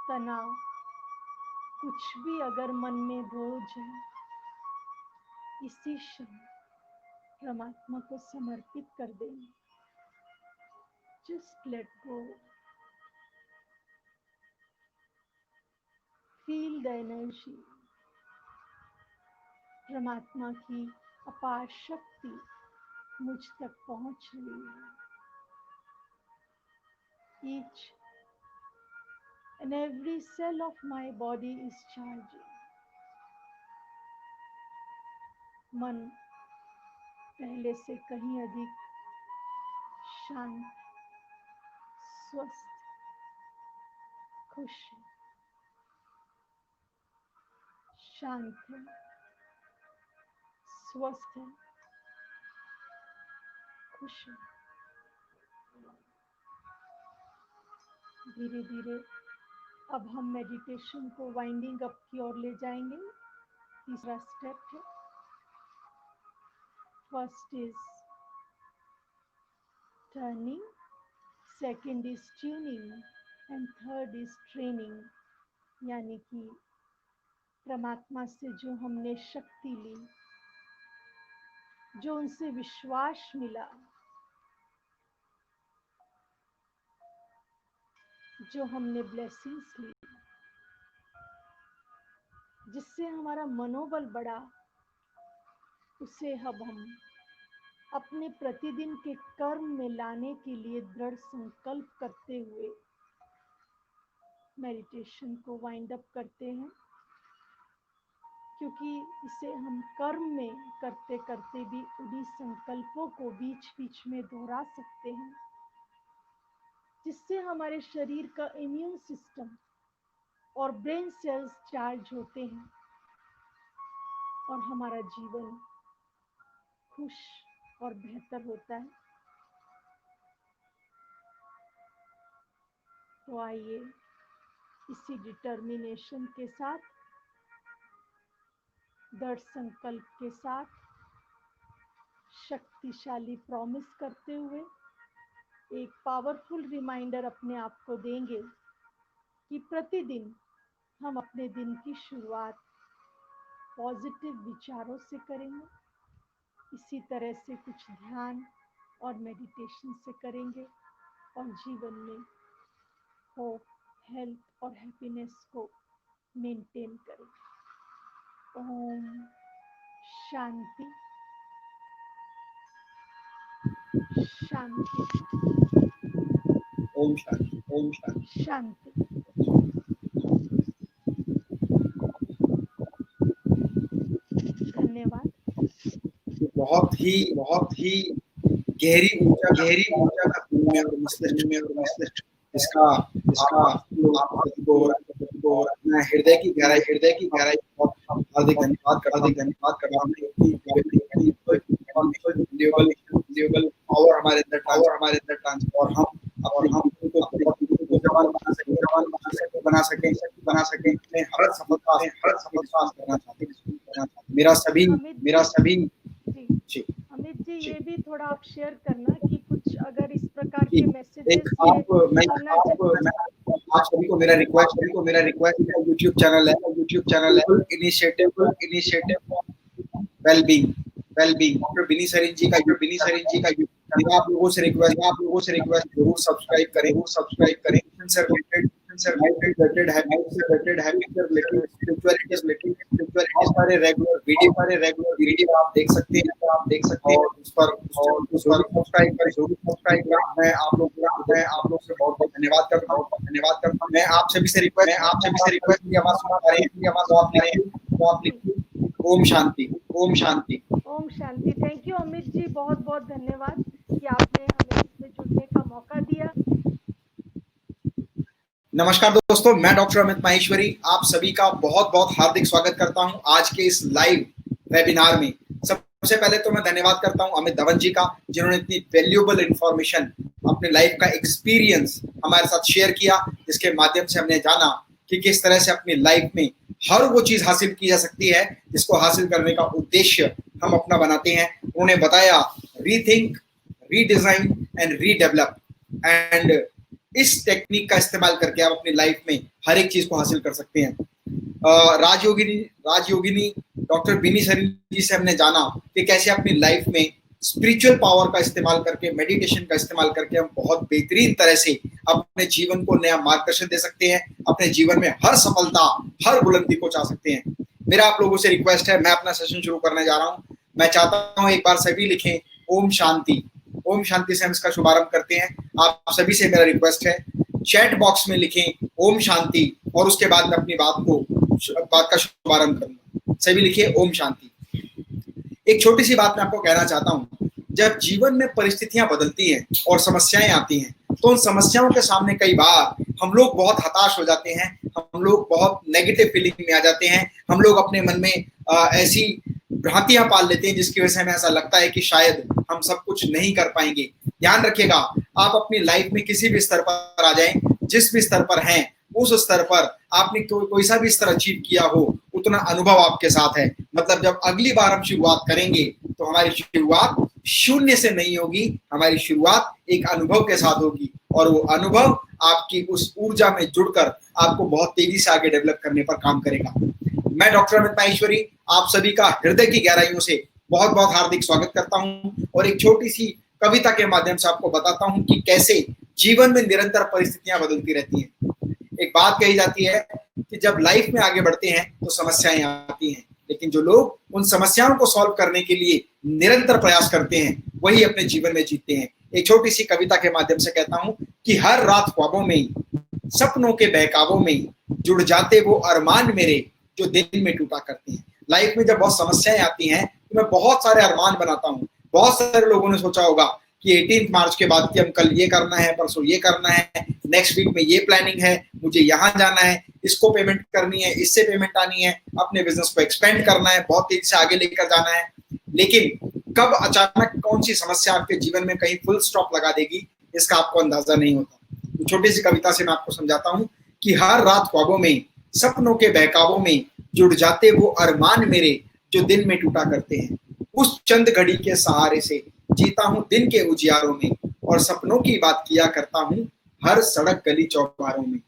तनाव, कुछ भी अगर मन में बोझ है, इसी क्षण परमात्मा को समर्पित कर दें. Just let go. Feel the energy. परमात्मा की अपार शक्ति मुझ तक पहुंच रही है. Each and every cell of my body is charging. मन पहले से कहीं अधिक शांत, स्वस्थ, खुश है. शांत है, स्वस्थ है, खुश है. धीरे धीरे अब हम मेडिटेशन को वाइंडिंग अप की ओर ले जाएंगे. तीसरा स्टेप है. First is turning, second is tuning and third is training. यानी कि परमात्मा से जो हमने शक्ति ली, जो उनसे विश्वास मिला, जो हमने ब्लेसिंग्स ली, जिससे हमारा मनोबल बढ़ा, उसे अब हम अपने प्रतिदिन के कर्म में लाने के लिए दृढ़ संकल्प करते हुए मेडिटेशन को वाइंड अप करते हैं. क्योंकि इसे हम कर्म में करते करते भी उन्हीं संकल्पों को बीच बीच में दोहरा सकते हैं, जिससे हमारे शरीर का इम्यून सिस्टम और ब्रेन सेल्स चार्ज होते हैं और हमारा जीवन खुश और बेहतर होता है. तो आइए इसी डिटर्मिनेशन के साथ, दृढ़ संकल्प के साथ, शक्तिशाली प्रॉमिस करते हुए एक पावरफुल रिमाइंडर अपने आप को देंगे कि प्रतिदिन हम अपने दिन की शुरुआत पॉजिटिव विचारों से करेंगे. इसी तरह से कुछ ध्यान और मेडिटेशन से करेंगे और जीवन में होप, हेल्थ और हैप्पीनेस को मेंटेन करेंगे. ओम शांति शांति ओम शांति. ओम शांति. शांति. धन्यवाद. बहुत ही गहरी ऊर्जा का मस्तिष्क इसका जिसका आप सभी को मैं हृदय की गहराई बहुत हार्दिक धन्यवाद करता हूँ कि valuable power हमारे अंदर ट्रांसफर और हम उनको जवान बना सकें मैं हर सफलता करना चाहते हैं। मेरा सभी जी अमित जी ये भी थोड़ा आप शेयर करना कि कुछ अगर इस प्रकार के मैसेजेस आप सभी को मेरा रिक्वेस्ट यूट्यूब चैनल है इनिशिएटिव वेलबींग डॉक्टर बिनी सरीन जी का मेरा आप लोगों से रिक्वेस्ट जरूर सब्सक्राइब करें सारे रेगुलर वीडियो आप देख सकते हैं और उस पर सब्सक्राइब करें। मैं आप लोग से बहुत धन्यवाद करता हूँ। मैं आप सभी से रिक्वेस्ट की आवाज सुना पा रहे हैं तो आप लिखिए ओम शांति। थैंक यू अमित जी, बहुत बहुत धन्यवाद कि आपने हमें इसमें जुड़ने का मौका दिया। नमस्कार दोस्तों, मैं डॉक्टर अमित माहेश्वरी आप सभी का बहुत बहुत हार्दिक स्वागत करता हूं आज के इस लाइव वेबिनार में। सबसे पहले तो मैं धन्यवाद करता हूं अमित धवन जी का, जिन्होंने इतनी वैल्यूएबल इंफॉर्मेशन अपने लाइफ का एक्सपीरियंस हमारे साथ शेयर किया, जिसके माध्यम से हमने जाना कि किस तरह से अपनी लाइफ में हर वो चीज हासिल की जा सकती है जिसको हासिल करने का उद्देश्य हम अपना बनाते हैं। उन्होंने बताया rethink, redesign and redevelop, and इस टेक्निक का इस्तेमाल करके आप अपनी लाइफ में हर एक चीज को हासिल कर सकते हैं। राजयोगिनी डॉक्टर बिनी सरीन जी से हमने जाना कि कैसे अपनी लाइफ में स्पिरिचुअल पावर का इस्तेमाल करके, मेडिटेशन का इस्तेमाल करके हम बहुत बेहतरीन तरह से अपने जीवन को नया मार्गदर्शन दे सकते हैं, अपने जीवन में हर सफलता, हर बुलंदी को चाह सकते हैं। मेरा आप लोगों से रिक्वेस्ट है, मैं अपना सेशन शुरू करने जा रहा हूँ। मैं चाहता हूँ एक बार सभी लिखें ओम शांति से हम इसका शुभारंभ करते हैं। आप सभी से मेरा रिक्वेस्ट है, चैट बॉक्स में लिखें ओम शांति और उसके बाद मैं अपनी बात का शुभारंभ करूंगा। सभी लिखिए ओम शांति। एक छोटी सी बात मैं आपको कहना चाहता हूँ, जब जीवन में परिस्थितियां बदलती हैं और समस्याएं आती हैं तो उन समस्याओं के सामने कई बार हम लोग बहुत हताश हो जाते हैं, हम लोग बहुत नेगेटिव फीलिंग में आ जाते हैं, हम लोग अपने मन में ऐसी भ्रांतियां पाल लेते हैं जिसकी वजह से हमें ऐसा लगता है कि शायद हम सब कुछ नहीं कर पाएंगे। ध्यान रखिएगा, आप अपनी लाइफ में किसी भी स्तर पर आ जाएं, जिस भी स्तर पर हैं उस स्तर पर आपने कोई सा भी स्तर अचीव किया हो, उतना अनुभव आपके साथ है। मतलब जब अगली बार हम शुरुआत करेंगे तो हमारी शुरुआत शून्य से नहीं होगी, हमारी शुरुआत एक अनुभव के साथ होगी और वो अनुभव आपकी उस ऊर्जा में जुड़कर आपको बहुत तेजी से आगे डेवलप करने पर काम करेगा। मैं डॉक्टर अमित माहेश्वरी आप सभी का हृदय की गहराइयों से बहुत बहुत हार्दिक स्वागत करता हूं और एक छोटी सी कविता के माध्यम से आपको बताता हूं कि कैसे जीवन में निरंतर परिस्थितियां बदलती रहती हैं। एक बात कही जाती है कि जब लाइफ में आगे बढ़ते हैं तो समस्याएं आती हैं, लेकिन जो लोग उन समस्याओं को सॉल्व करने के लिए निरंतर प्रयास करते हैं वही अपने जीवन में जीतते हैं। एक छोटी सी कविता के माध्यम से कहता हूं कि हर रात ख्वाबों में, सपनों के बहकावों में जुड़ जाते वो अरमान मेरे जो दिल में टूटा करते हैं। लाइफ में जब बहुत समस्याएं आती हैं तो मैं बहुत सारे अरमान बनाता हूँ। बहुत सारे लोगों ने सोचा होगा कि 18 मार्च के बाद कि हम कल ये करना है, परसों ये करना है, नेक्स्ट वीक में ये प्लानिंग है, मुझे यहाँ जाना है, इसको पेमेंट करनी है, इससे पेमेंट आनी है, अपने बिजनेस को एक्सपेंड करना है, बहुत तेजी से आगे लेकर जाना है। लेकिन कब अचानक कौन सी समस्या आपके जीवन में कहीं फुल स्टॉप लगा देगी इसका आपको अंदाजा नहीं होता। तो छोटी सी कविता से मैं आपको समझाता हूँ कि हर रात ख्वाबों में, सपनों के बहकावों में जुड़ जाते वो अरमान मेरे जो दिल में टूटा करते हैं। उस चंद घड़ी के सहारे से जीता हूँ दिन के उजियारों में और सपनों की बात किया करता हूँ हर सड़क गली चौबारों में।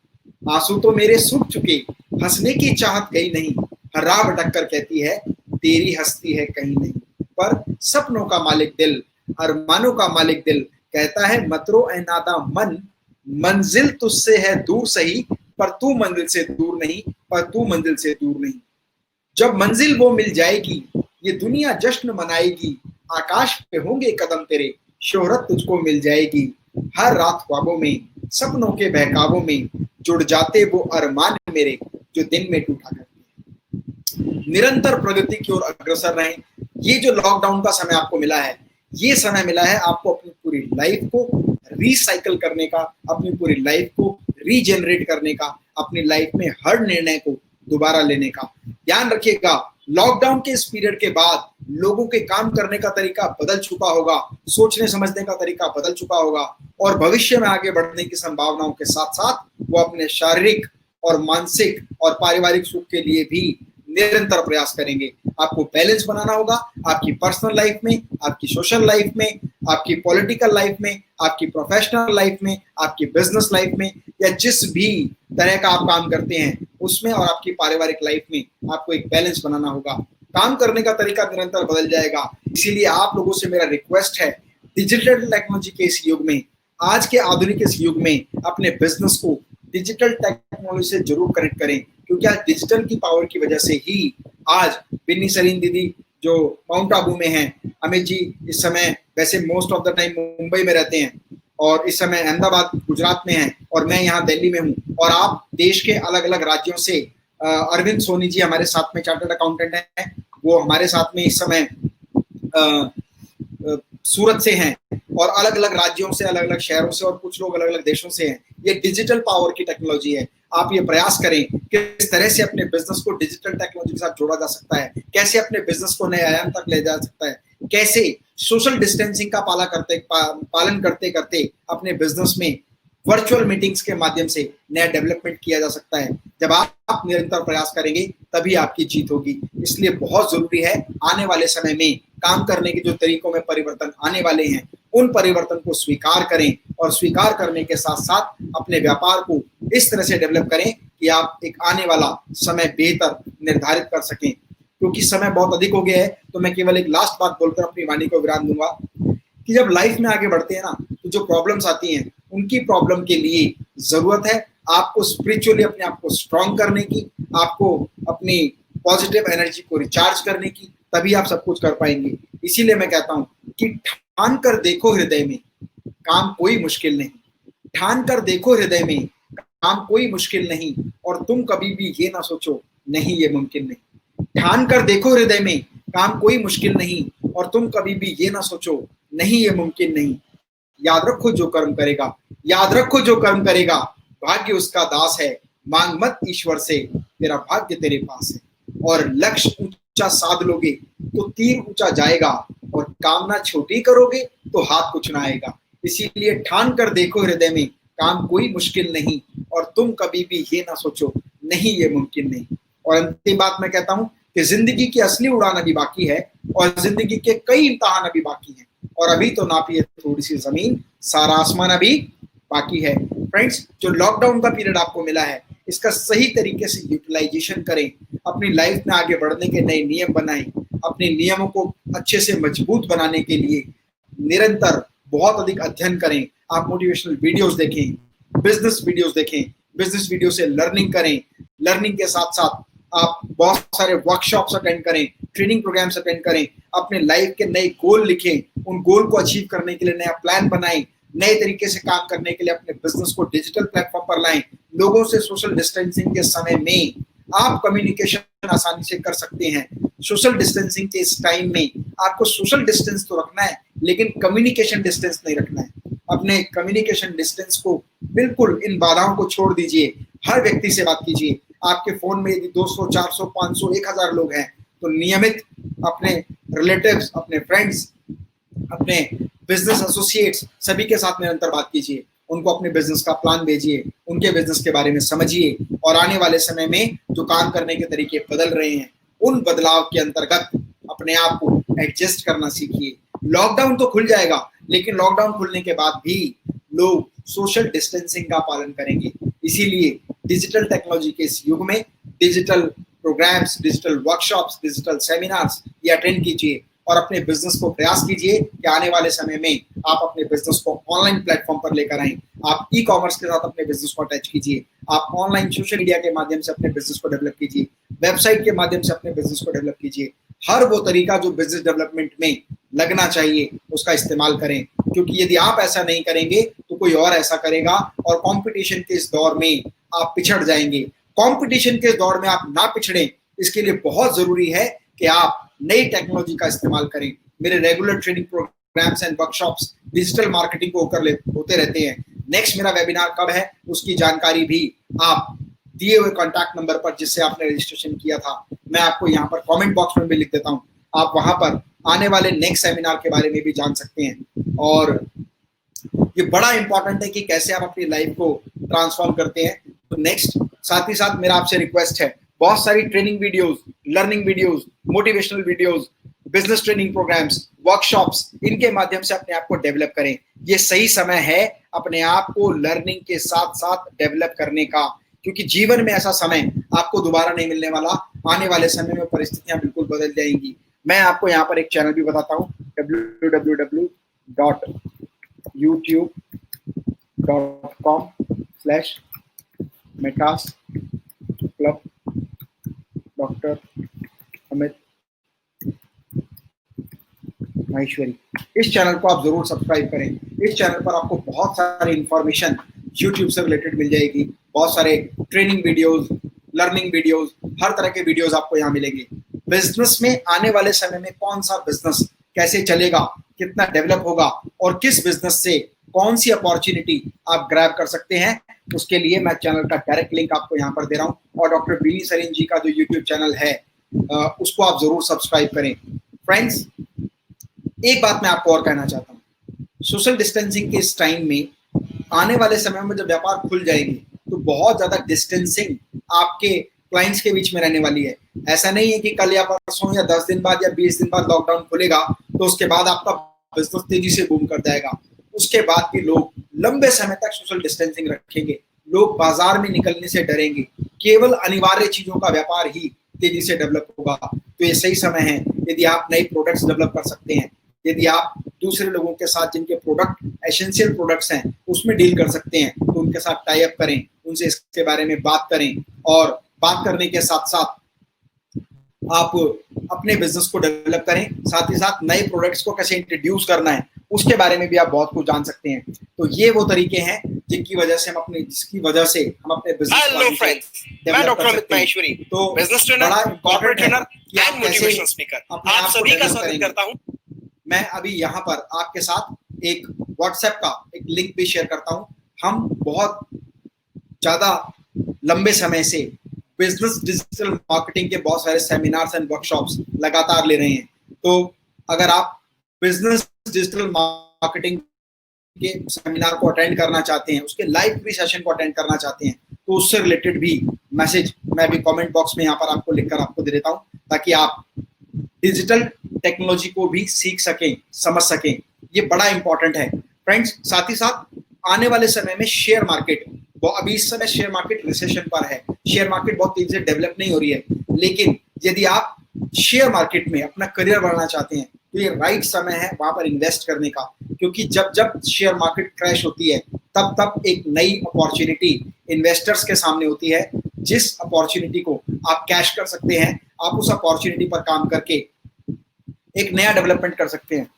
आंसू तो मेरे सूख चुके, हंसने की चाहत गई नहीं, हर राह भटक कर कहती है तेरी हस्ती है कहीं नहीं। पर सपनों का मालिक दिल, अरमानों का मालिक दिल कहता है मत रो ऐ नादा मन, मंजिल तुझसे है दूर सही पर तू मंजिल से दूर नहीं। जब मंजिल वो मिल जाएगी ये दुनिया जश्न मनाएगी, आकाश पे होंगे कदम तेरे, शोहरत तुझको मिल जाएगी। हर रात ख्वाबों में, सपनों के बहकावों में जुड़ जाते वो अरमान मेरे जो दिन में टूटा करते हैं। निरंतर प्रगति की ओर अग्रसर रहें। ये जो लॉकडाउन का समय आपको मिला है, ये समय मिला है आपको अपनी पूरी लाइफ को रिसाइकल करने का, अपनी पूरी लाइफ को रीजनरेट करने का, अपनी लाइफ में हर निर्णय को दोबारा लेने का। ध्यान रखिएगा, लॉकडाउन के इस पीरियड के बाद लोगों के काम करने का तरीका बदल चुका होगा, सोचने समझने का तरीका बदल चुका होगा और भविष्य में आगे बढ़ने की संभावनाओं के साथ साथ वो अपने शारीरिक और मानसिक और पारिवारिक सुख के लिए भी निरंतर प्रयास करेंगे। आपको बैलेंस बनाना होगा आपकी पर्सनल लाइफ में, आपकी सोशल लाइफ में, आपकी पॉलिटिकल लाइफ में, आपकी प्रोफेशनल लाइफ में, आपकी बिजनेस लाइफ में, या जिस भी तरह का आप काम करते हैं उसमें और आपकी पारिवारिक लाइफ में आपको एक बैलेंस बनाना होगा। काम करने का तरीका निरंतर बदल जाएगा, इसीलिए आप लोगों से मेरा रिक्वेस्ट है, डिजिटल टेक्नोलॉजी के इस युग में, आज के आधुनिक इस युग में अपने बिजनेस को डिजिटल टेक्नोलॉजी से जरूर कनेक्ट करें, क्योंकि आज डिजिटल की पावर की वजह से ही आज बिन्नी सरीन दीदी जो माउंट आबू में हैं, अमित जी इस समय वैसे most of the time Mumbai में रहते हैं और इस समय अहमदाबाद गुजरात में हैं और मैं यहाँ दिल्ली में हूँ, और आप देश के अलग अलग राज्यों से अरविंद सोनी जी हमारे साथ में चार्टर्ड अकाउंटेंट हैं, वो हमारे साथ में इस समय सूरत से हैं और अलग अलग राज्यों से, अलग अलग शहरों से और कुछ लोग अलग अलग देशों से हैं। ये डिजिटल पावर की टेक्नोलॉजी है। आप ये प्रयास करें कि किस तरह से अपने बिजनेस को डिजिटल टेक्नोलॉजी के साथ जोड़ा जा सकता है, कैसे अपने बिजनेस को नए आयाम तक ले जा सकता है, कैसे सोशल डिस्टेंसिंग का पालन करते करते अपने बिजनेस में वर्चुअल मीटिंग्स के माध्यम से नया डेवलपमेंट किया जा सकता है। जब आप निरंतर प्रयास करेंगे तभी आपकी जीत होगी। इसलिए बहुत जरूरी है, आने वाले समय में काम करने के जो तरीकों में परिवर्तन आने वाले हैं उन परिवर्तन को स्वीकार करें और स्वीकार करने के साथ साथ अपने व्यापार को इस तरह से डेवलप करें कि आप एक आने वाला समय बेहतर निर्धारित कर सकें। क्योंकि समय बहुत अधिक हो गया है तो मैं केवल एक लास्ट बात बोलकर अपनी वाणी को विराम दूंगा कि जब लाइफ में आगे बढ़ते हैं ना, तो जो प्रॉब्लम्स आती हैं उनकी प्रॉब्लम के लिए जरूरत है आपको स्पिरिचुअली अपने आप को स्ट्रॉन्ग करने की, आपको अपनी पॉजिटिव एनर्जी को रिचार्ज करने की, तभी आप सब कुछ कर पाएंगे। इसीलिए मैं कहता हूं कि ठान कर देखो हृदय में काम कोई मुश्किल नहीं, ठान कर देखो हृदय में काम कोई मुश्किल नहीं, और तुम कभी भी ये ना सोचो नहीं ये मुमकिन नहीं। ठान कर देखो हृदय में काम कोई मुश्किल नहीं और तुम कभी भी ये ना सोचो नहीं ये मुमकिन नहीं। याद रखो जो कर्म करेगा, याद रखो जो कर्म करेगा, भाग्य उसका दास है, मांग मत ईश्वर से तेरा भाग्य तेरे पास है। और लक्ष्य ऊंचा साध लोगे तो तीर ऊंचा जाएगा, और कामना छोटी करोगे तो हाथ कुछ ना आएगा। इसीलिए ठान कर देखो हृदय में काम कोई मुश्किल नहीं और तुम कभी भी ये ना सोचो नहीं ये मुमकिन नहीं। और अंतिम बात मैं कहता हूं कि जिंदगी की असली उड़ान अभी बाकी है और जिंदगी के कई इम्तिहान अभी बाकी हैं, और अभी तो नापी है थोड़ी सी जमीन, सारा आसमान अभी बाकी है। फ्रेंड्स, जो लॉकडाउन का पीरियड आपको मिला है इसका सही तरीके से यूटिलाइजेशन करें, अपनी लाइफ में आगे बढ़ने के नए नियम बनाएं, अपने नियमों को अच्छे से मजबूत बनाने के लिए निरंतर बहुत अधिक अध्ययन करें। आप मोटिवेशनल वीडियोस देखें, बिजनेस वीडियोस देखें, बिजनेस वीडियो से लर्निंग करें, लर्निंग के साथ साथ आप बहुत सारे वर्कशॉप्स अटेंड करें, ट्रेनिंग प्रोग्राम्स अटेंड करें, अपने लाइफ के नए गोल लिखें, उन गोल को अचीव करने के लिए नया प्लान बनाएं, नए तरीके से काम करने के लिए अपने बिजनेस को डिजिटल प्लेटफॉर्म पर लाएं। लोगों से सोशल डिस्टेंसिंग के समय में आप कम्युनिकेशन आसानी से कर सकते हैं। सोशल डिस्टेंसिंग के इस टाइम में आपको सोशल डिस्टेंस तो रखना है लेकिन कम्युनिकेशन डिस्टेंस नहीं रखना है। अपने कम्युनिकेशन डिस्टेंस को बिल्कुल, इन बाधाओं को छोड़ दीजिए, हर व्यक्ति से बात कीजिए। आपके फोन में यदि 200, 400, 500, 1000 लोग हैं तो नियमित अपने रिलेटिव्स, अपने फ्रेंड्स, अपने बिजनेस एसोसिएट्स सभी के साथ निरंतर बात कीजिए, उनको अपने बिजनेस का प्लान भेजिए, उनके बिजनेस के बारे में समझिए, और आने वाले समय में जो काम करने के तरीके बदल रहे हैं उन बदलाव के अंतर्गत अपने आप को एडजस्ट करना सीखिए। लॉकडाउन तो खुल जाएगा लेकिन लॉकडाउन खुलने के बाद भी लोग सोशल डिस्टेंसिंग का पालन करेंगे। इसीलिए डिजिटल टेक्नोलॉजी के इस युग में digital programs, digital workshops, digital seminars ये अटेंड कीजिए और अपने बिजनेस को प्रयास कीजिए कि आने वाले समय में आप अपने बिजनेस को ऑनलाइन प्लेटफॉर्म पर लेकर आएं। आप ई कॉमर्स के साथ अपने बिजनेस को अटैच कीजिए, आप ऑनलाइन सोशल मीडिया के माध्यम से अपने बिजनेस को डेवलप कीजिए, वेबसाइट के माध्यम से अपने बिजनेस को डेवलप कीजिए। हर वो तरीका जो बिजनेस डेवलपमेंट में लगना चाहिए उसका इस्तेमाल करें, क्योंकि यदि आप ऐसा नहीं करेंगे तो कोई और ऐसा करेगा और कंपटीशन के इस दौर में आप पिछड़ जाएंगे। कंपटीशन के इस दौर में आप ना पिछड़ें, इसके लिए बहुत जरूरी है कि आप नई टेक्नोलॉजी का इस्तेमाल करें। मेरे regular training programs and workshops digital marketing को होते रहते हैं। नेक्स्ट मेरा वेबिनार कब है उसकी जानकारी भी आप दिए हुए कॉन्टैक्ट नंबर पर जिससे आपने रजिस्ट्रेशन किया था, मैं आपको यहाँ पर कमेंट बॉक्स में भी लिख देता हूँ। आप वहां पर आने वाले नेक्स्ट सेमिनार के बारे में भी जान सकते हैं। और ये बड़ा इंपॉर्टेंट है कि कैसे आप अपनी लाइफ को ट्रांसफॉर्म करते हैं। तो नेक्स्ट साथ ही साथ मेरा आपसे रिक्वेस्ट है, बहुत सारी training videos, learning videos, motivational videos, business training programs, workshops, इनके माध्यम से अपने आप को डेवलप करें। ये सही समय है अपने आप को लर्निंग के साथ साथ डेवलप करने का, क्योंकि जीवन में ऐसा समय आपको दोबारा नहीं मिलने वाला। आने वाले समय में परिस्थितियां बिल्कुल बदल जाएंगी। मैं आपको यहाँ पर एक चैनल भी बताता हूँ, www.youtube.com/metas club doctor Amit Maheshwari. इस चैनल को आप जरूर सब्सक्राइब करें। इस चैनल पर आपको बहुत सारी इंफॉर्मेशन यूट्यूब से रिलेटेड मिल जाएगी। बहुत सारे ट्रेनिंग वीडियोस, लर्निंग वीडियोस, हर तरह के वीडियोस आपको यहाँ मिलेंगे। बिजनेस में आने वाले समय में कौन सा बिजनेस कैसे चलेगा, कितना डेवलप होगा और किस बिजनेस से कौन सी अपॉर्चुनिटी आप ग्रैब कर सकते हैं, उसके लिए मैं चैनल का डायरेक्ट लिंक आपको यहाँ पर दे रहा हूँ। और डॉक्टर बीनी सरीन जी का जो यूट्यूब चैनल है उसको आप जरूर सब्सक्राइब करें। फ्रेंड्स, एक बात मैं आपको और कहना चाहता हूँ, सोशल डिस्टेंसिंग के इस टाइम में आने वाले समय में जब व्यापार खुल जाएंगे तो बहुत ज्यादा डिस्टेंसिंग आपके क्लाइंट्स के बीच में रहने वाली है। ऐसा नहीं है कि कल या परसों या 10 दिन बाद या 20 दिन बाद लॉकडाउन खुलेगा तो उसके बाद आपका बिजनेस तेजी से बूम कर जाएगा। उसके बाद भी लोग लंबे समय तक सोशल डिस्टेंसिंग रखेंगे। लोग बाजार में निकलने से डरेंगे। केवल अनिवार्य चीजों का व्यापार ही तेजी से डेवलप होगा। तो ये सही समय है। यदि आप नए प्रोडक्ट्स डेवलप कर सकते हैं, यदि आप दूसरे लोगों के साथ जिनके प्रोडक्ट एसेंशियल प्रोडक्ट्स हैं उसमें डील कर सकते हैं तो उनके साथ टाई अप करें, उनसे इसके बारे में बात करें। और बात करने के साथ साथ आप अपने बिजनेस को डेवलप करें। साथ ही साथ नए प्रोडक्ट्स को कैसे इंट्रोड्यूस करना है उसके बारे में भी आप बहुत कुछ जान सकते हैं। तो ये वो तरीके हैं जिसकी वजह से हम अपने बिजनेस। हेलो फ्रेंड्स, मैं डॉक्टर अमित माहेश्वरी, तो business trainer, corporate trainer and motivational speaker. आप सभी का स्वागत करता हूं। मैं अभी यहाँ पर आपके साथ एक व्हाट्सएप का एक लिंक भी शेयर करता हूँ। हम बहुत ज्यादा लंबे समय से बिजनेस डिजिटल मार्केटिंग के बहुत सारे सेमिनार्स एंड वर्कशॉप्स लगातार ले रहे हैं। तो अगर आप बिजनेस डिजिटल मार्केटिंग के सेमिनार को अटेंड करना चाहते हैं, उसके लाइव फ्री सेशन को अटेंड करना चाहते हैं, तो उससे रिलेटेड भी मैसेज मैं भी कमेंट बॉक्स में यहाँ पर आपको लिखकर आपको दे देता हूँ, ताकि आप डिजिटल टेक्नोलॉजी को भी सीख सकें, समझ सकें। ये बड़ा इंपॉर्टेंट है फ्रेंड्स। साथ ही साथ आने वाले समय में शेयर मार्केट, अभी इस समय शेयर मार्केट रिसेशन पर है, शेयर मार्केट बहुत तेजी से डेवलप नहीं हो रही है। लेकिन यदि आप शेयर मार्केट में अपना करियर बनाना चाहते हैं तो ये राइट समय है वहां पर इन्वेस्ट करने का, क्योंकि जब जब शेयर मार्केट क्रैश होती है तब तब एक नई अपॉर्चुनिटी इन्वेस्टर्स के सामने होती है, जिस अपॉर्चुनिटी को आप कैश कर सकते हैं। आप उस अपॉर्चुनिटी पर काम करके एक नया डेवलपमेंट कर सकते हैं।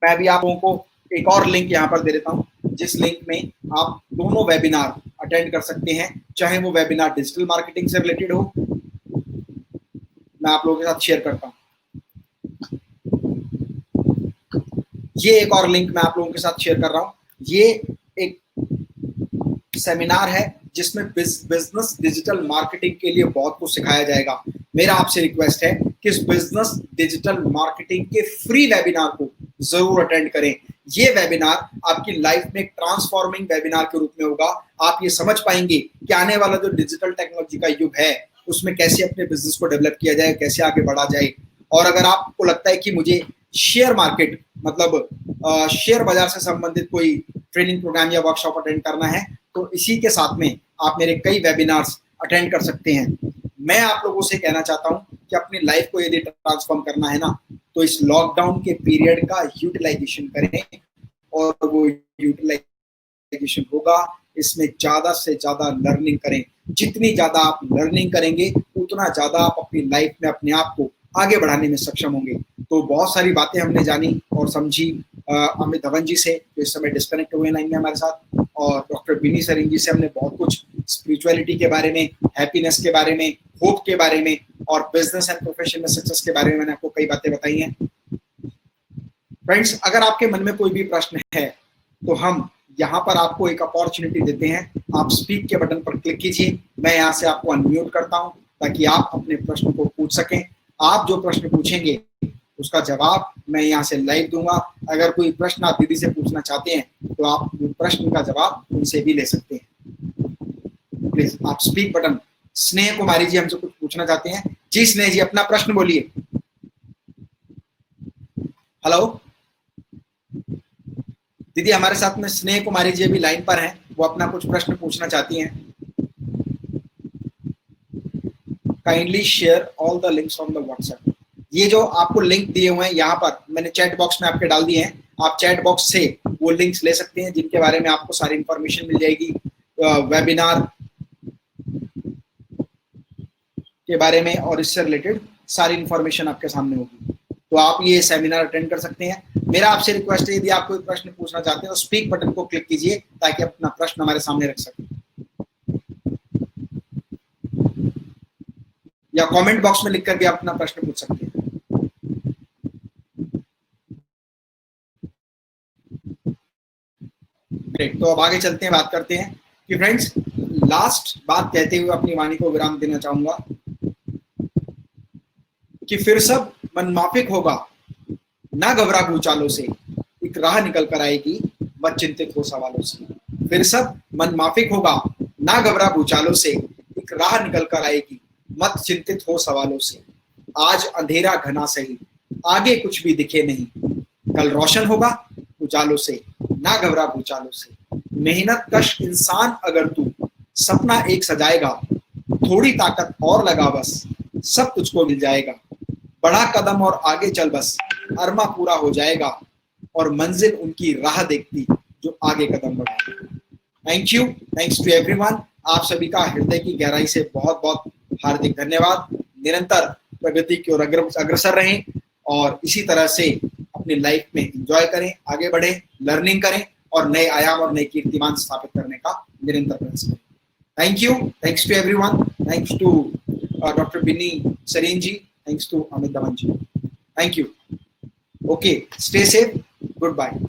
मैं भी आप लोगों को एक और लिंक यहाँ पर दे देता हूँ, जिस लिंक में आप दोनों वेबिनार अटेंड कर सकते हैं, चाहे वो वेबिनार डिजिटल मार्केटिंग से रिलेटेड हो। मैं आप लोगों के साथ शेयर करता हूँ। ये एक और लिंक मैं आप लोगों के साथ शेयर कर रहा हूँ। ये एक सेमिनार है जिसमें बिजनेस डिजिटल मार्केटिंग के लिए बहुत कुछ सिखाया जाएगा। मेरा आपसे रिक्वेस्ट है कि इस बिजनेस डिजिटल मार्केटिंग के फ्री वेबिनार को जरूर अटेंड करें। ये वेबिनार आपकी लाइफ में एक ट्रांसफॉर्मिंग वेबिनार के रूप में होगा। आप ये समझ पाएंगे कि आने वाला जो डिजिटल टेक्नोलॉजी का युग है उसमें कैसे अपने बिजनेस को डेवलप किया जाए, कैसे आगे बढ़ा जाए। और अगर आपको लगता है कि मुझे शेयर मार्केट मतलब शेयर बाजार से संबंधित कोई ट्रेनिंग प्रोग्राम या वर्कशॉप अटेंड करना है तो इसी के साथ में आप मेरे कई वेबिनार्स अटेंड कर सकते हैं। मैं आप लोगों से कहना चाहता हूं कि अपनी लाइफ को यदि ट्रांसफॉर्म करना है ना तो इस लॉकडाउन के पीरियड का यूटिलाइजेशन करें, और वो यूटिलाइजेशन होगा इसमें ज्यादा से ज्यादा लर्निंग करें। जितनी ज्यादा आप लर्निंग करेंगे उतना ज्यादा आप अपनी लाइफ में अपने आप को आगे बढ़ाने में सक्षम होंगे। तो बहुत सारी बातें हमने जानी और समझी अमित धवन जी से, जो इस समय डिस्कनेक्ट हुए लाइन में हमारे साथ, और डॉक्टर बीनी सरीन जी से हमने बहुत कुछ स्पिरिचुअलिटी के बारे में, हैप्पीनेस के बारे में, होप के बारे में और बिजनेस एंड प्रोफेशन में सक्सेस के बारे में मैंने आपको कई बातें बताई हैं। फ्रेंड्स, अगर आपके मन में कोई भी प्रश्न है तो हम यहाँ पर आपको एक अपॉर्चुनिटी देते हैं, आप स्पीक के बटन पर क्लिक कीजिए, मैं यहाँ से आपको अनम्यूट करता हूँ ताकि आप अपने प्रश्न को पूछ सकें। आप जो प्रश्न पूछेंगे उसका जवाब मैं यहाँ से लाइव दूंगा। अगर कोई प्रश्न आप दीदी से पूछना चाहते हैं तो आप प्रश्न का जवाब उनसे भी ले सकते हैं। प्लीज आप स्पीक बटन। स्नेह कुमारी जी हमसे कुछ पूछना चाहते हैं। जी स्नेह जी, अपना प्रश्न बोलिए। हेलो दीदी, हमारे साथ में स्नेह कुमारी जी अभी लाइन पर हैं, वो अपना कुछ प्रश्न पूछना चाहती हैं। Kindly share all the links on the WhatsApp. ये जो आपको लिंक दिए हुए हैं यहाँ पर मैंने चैट बॉक्स में आपके डाल दिए हैं, आप चैट बॉक्स से वो लिंक्स ले सकते हैं जिनके बारे में आपको सारी इंफॉर्मेशन मिल जाएगी। वेबिनार के बारे में और इससे रिलेटेड सारी इंफॉर्मेशन आपके सामने होगी, तो आप ये सेमिनार अटेंड कर सकते हैं। मेरा आपसे रिक्वेस्ट है, यदि आप कोई प्रश्न पूछना चाहते हैं तो स्पीक बटन को क्लिक कीजिए ताकि अपना प्रश्न हमारे सामने रख सकें, या कमेंट बॉक्स में लिखकर भी आप अपना प्रश्न पूछ सकते हैं। ग्रेट, तो अब आगे चलते हैं, बात करते हैं कि फ्रेंड्स लास्ट बात कहते हुए अपनी वाणी को विराम देना चाहूंगा कि फिर सब मनमाफिक होगा, ना घबरा भूचालों से, एक राह निकल कर आएगी, मत चिंतित हो सवालों से। फिर सब मनमाफिक होगा, ना घबरा भूचालों से, एक राह निकल कर आएगी, मत चिंतित हो सवालों से। आज अंधेरा घना सही, आगे कुछ भी दिखे नहीं, कल रोशन होगा उजालों से, ना घबरा भूचालों से। मेहनत कश इंसान अगर तू सपना एक सजाएगा, थोड़ी ताकत और लगा बस, सब तुझको मिल जाएगा। बढ़ा कदम और आगे चल बस, अरमा पूरा हो जाएगा, और मंजिल उनकी राह देखती जो आगे कदम बढ़ाएगा। Thank you, thanks to everyone. आप सभी का हृदय की गहराई से बहुत बहुत हार्दिक धन्यवाद। निरंतर प्रगति की ओर अग्रसर रहें और इसी तरह से अपनी लाइफ में एंजॉय करें, आगे बढ़ें, लर्निंग करें और नए आयाम और नए कीर्तिमान स्थापित करने का निरंतर प्रयास करें। Thank you, thanks to everyone, thanks to doctor Binny Sareen ji, thanks to Amit Daman ji, thank you. Okay, stay safe, good bye.